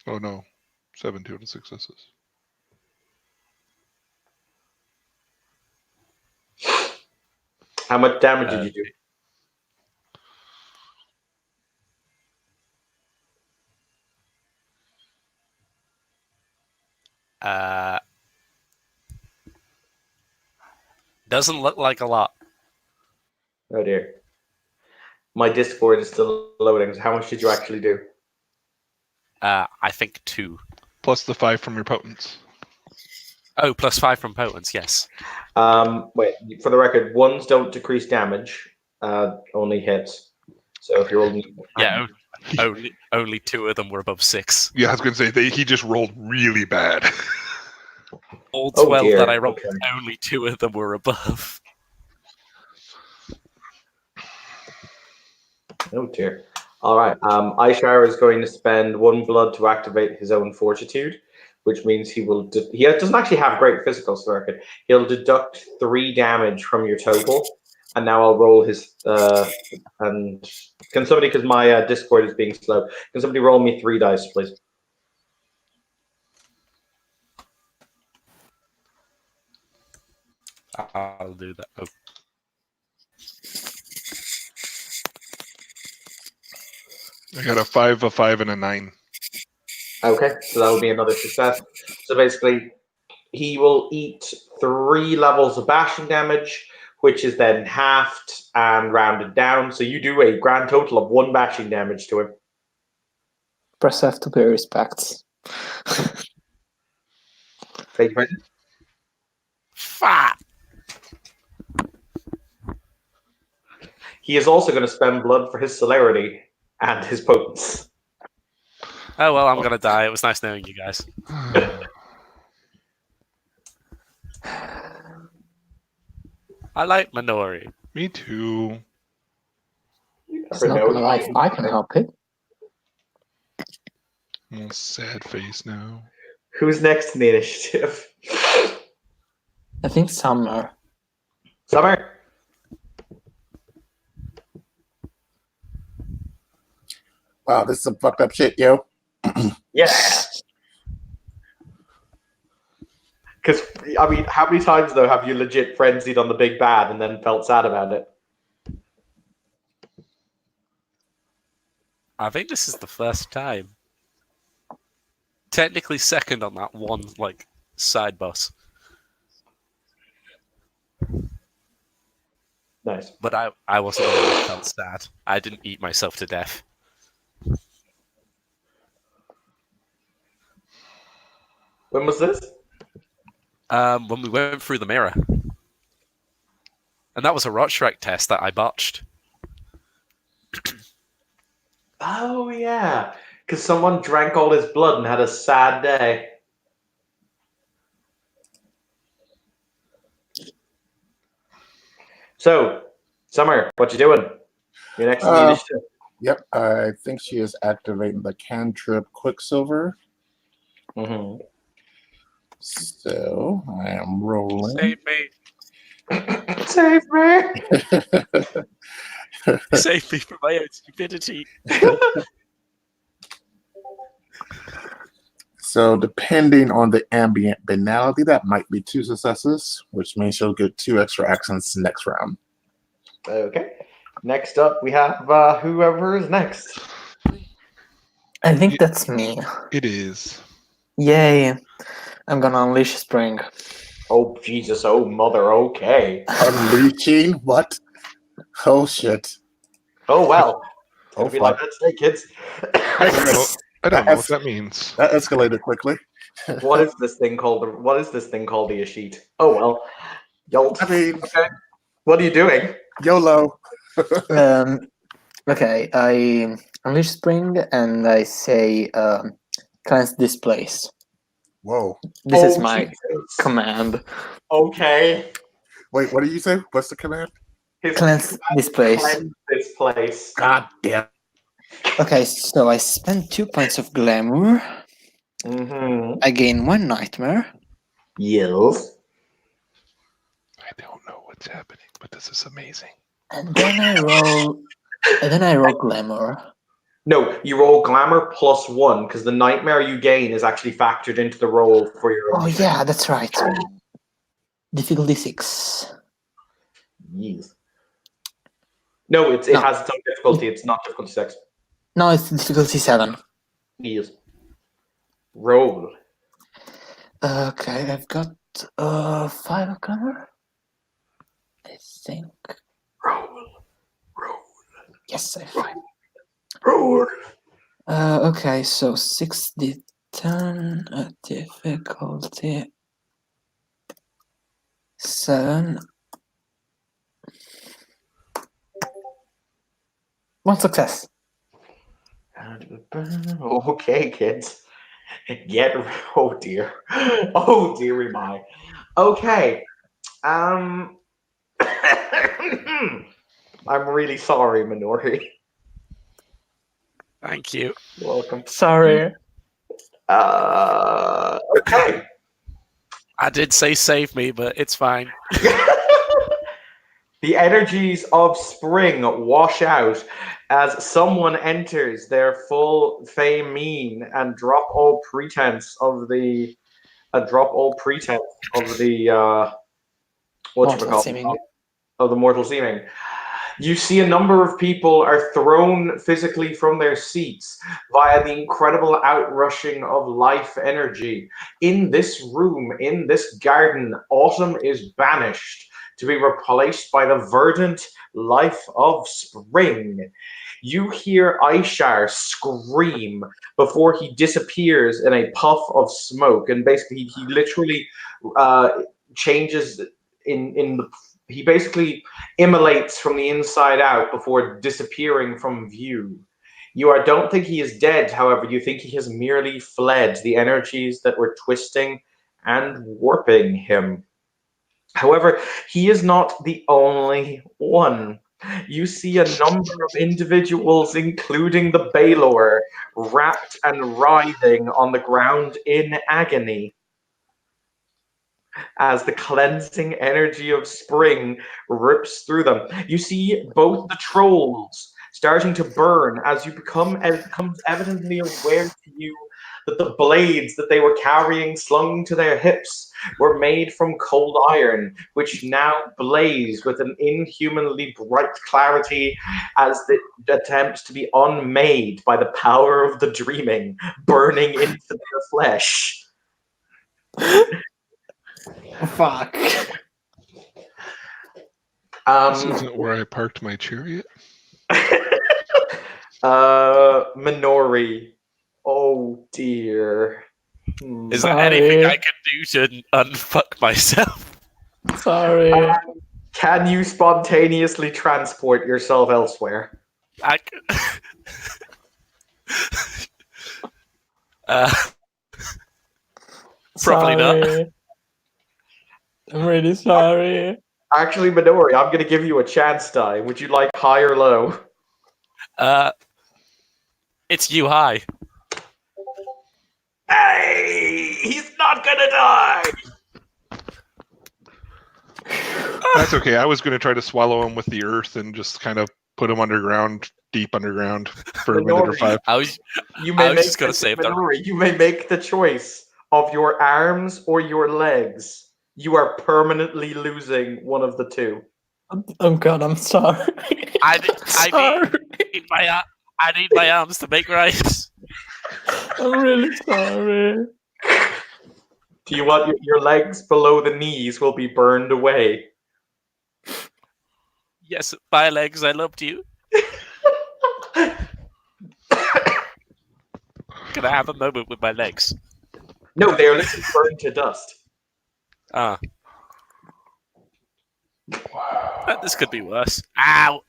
Oh no, 7 total successes. How much damage did you do? Doesn't look like a lot. Oh dear. My Discord is still loading. So how much did you actually do? I think 2. Plus the 5 from your potence. Oh, plus 5 from potence. Yes. Wait, for the record, 1s don't decrease damage, only hits. So if you're rolling, Yeah. Only 2 of them were above 6. Yeah, I was going to say, he just rolled really bad. All Oh, 12 dear. that I rolled, Okay. only 2 of them were above. Oh dear. All right. Aishar is going to spend 1 blood to activate his own fortitude, which means he will. He doesn't actually have great physical circuit. He'll deduct 3 damage from your total, and now I'll roll his. And can somebody, because my Discord is being slow, can somebody roll me 3 dice, please? I'll do that. Oh. I got a 5, a 5, and a 9. Okay, so that will be another success. So basically, he will eat 3 levels of bashing damage, which is then halved and rounded down. So you do a grand total of 1 bashing damage to him. Press F to pay respects. Thank you, Brendan. Fat. He is also going to spend blood for his celerity and his potence. Oh well, I'm gonna die. It was nice knowing you guys. I like Minori. Me too. You It's never not know. gonna like I can help it. Oh, sad face now. Who's next in the initiative? I think Summer. Summer? Wow, this is some fucked up shit, yo. Yeah. Because, I mean, how many times, though, have you legit frenzied on the big bad and then felt sad about it? I think this is the first time. Technically second on that one, like, side boss. Nice. But I wasn't the one that felt sad. I didn't eat myself to death. When was this? When we went through the mirror. And that was a Rotschreck test that I botched. Oh, yeah. Because someone drank all his blood and had a sad day. So, Summer, what you doing? You're next in the initiative. Yep, I think she is activating the cantrip Quicksilver. Mm-hmm. So I am rolling. Save me. Save me! Save me from my own stupidity. So depending on the ambient banality, that might be 2 successes, which means she'll get 2 extra actions next round. Okay. Next up, we have whoever is next. I think that's me. It is. Yay! I'm gonna unleash spring. Oh, Jesus. Oh, mother. Okay. Unleashing? What? Oh shit. Oh, well. Oh It'll be like fuck. that today, kids. I don't know what that means. That escalated quickly. What is this thing called? The Ashit? Oh, well. Yolt. I mean, Okay. What are you doing? YOLO. Okay, I unleash spring and I say cleanse this place. Whoa. This is Oh, my Jesus. command. Okay. Wait, what did you say? What's the command? His Cleanse this place. cleanse this place. God damn. Okay, so I spend 2 points of glamour. Mm-hmm. I gain 1 nightmare. Yes. I don't know what's happening, but this is amazing. And then I roll. And then I roll glamour. No, you roll glamour +1 because the nightmare you gain is actually factored into the roll for your. Oh yeah, that's right. Difficulty 6. Yes. No, it No. has its own difficulty. It's not difficulty 6. No, it's difficulty 7. Yes. Roll. Okay, I've got 5 of glamour. I think. Roll. Roll. Yes, I have 5. Roll. Okay, so 6d10, difficulty 7. 1 success. Okay, kids. Get. Oh dear. Oh dearie my. Okay. I'm really sorry, Minori. Thank you. You're welcome. Sorry. Okay. I did say save me, but it's fine. The energies of spring wash out as someone enters their full fame mean and drop all pretense of the Mortal seeming. of the mortal seeming. You see a number of people are thrown physically from their seats via the incredible outrushing of life energy. In this room, in this garden, autumn is banished to be replaced by the verdant life of spring. You hear Aishar scream before he disappears in a puff of smoke, and basically he literally changes he basically immolates from the inside out before disappearing from view. You don't think he is dead, however, you think he has merely fled the energies that were twisting and warping him. However, he is not the only one. You see a number of individuals, including the Baylor, wrapped and writhing on the ground in agony. As the cleansing energy of spring rips through them, you see both the trolls starting to burn as it becomes evidently aware to you that the blades that they were carrying slung to their hips were made from cold iron, which now blaze with an inhumanly bright clarity as it attempts to be unmade by the power of the dreaming, burning into their flesh. Fuck. This isn't where I parked my chariot. Minori. Oh dear. Is there anything I can do to unfuck myself? Sorry. Can you spontaneously transport yourself elsewhere? Probably not. I'm really sorry. Actually, Minori, I'm going to give you a chance die. Would you like high or low? It's you high. Hey! He's not going to die! That's okay. I was going to try to swallow him with the earth and just kind of put him underground, deep underground, for a minute or Minori, 5. I was You may I was make just gonna the- say if they're- Minori, you may make the choice of your arms or your legs. You are permanently losing one of the two. Oh god, I'm sorry. I sorry. need I need my arms to make rice. I'm really sorry. Do you want your legs below the knees will be burned away? Yes, my legs, I loved you. Can I have a moment with my legs? No, they are literally burned to dust. Ah. This could be worse. Ow!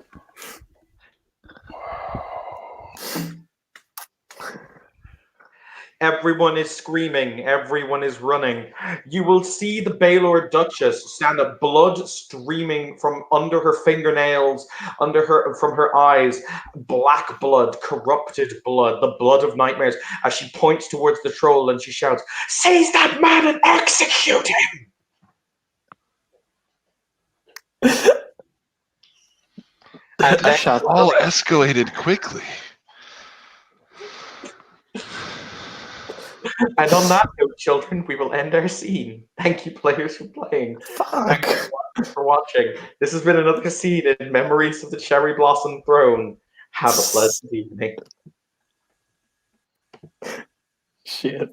Everyone is screaming. Everyone is running. You will see the Baylor Duchess stand up, blood streaming from under her fingernails, from her eyes, black blood, corrupted blood, the blood of nightmares, as she points towards the troll and she shouts, "Seize that man and execute him!" And I then- shot. All escalated quickly. And on that note, children, we will end our scene. Thank you, players, for playing. Fuck. For watching. This has been another scene in Memories of the Cherry Blossom Throne. Have a pleasant evening. Shit.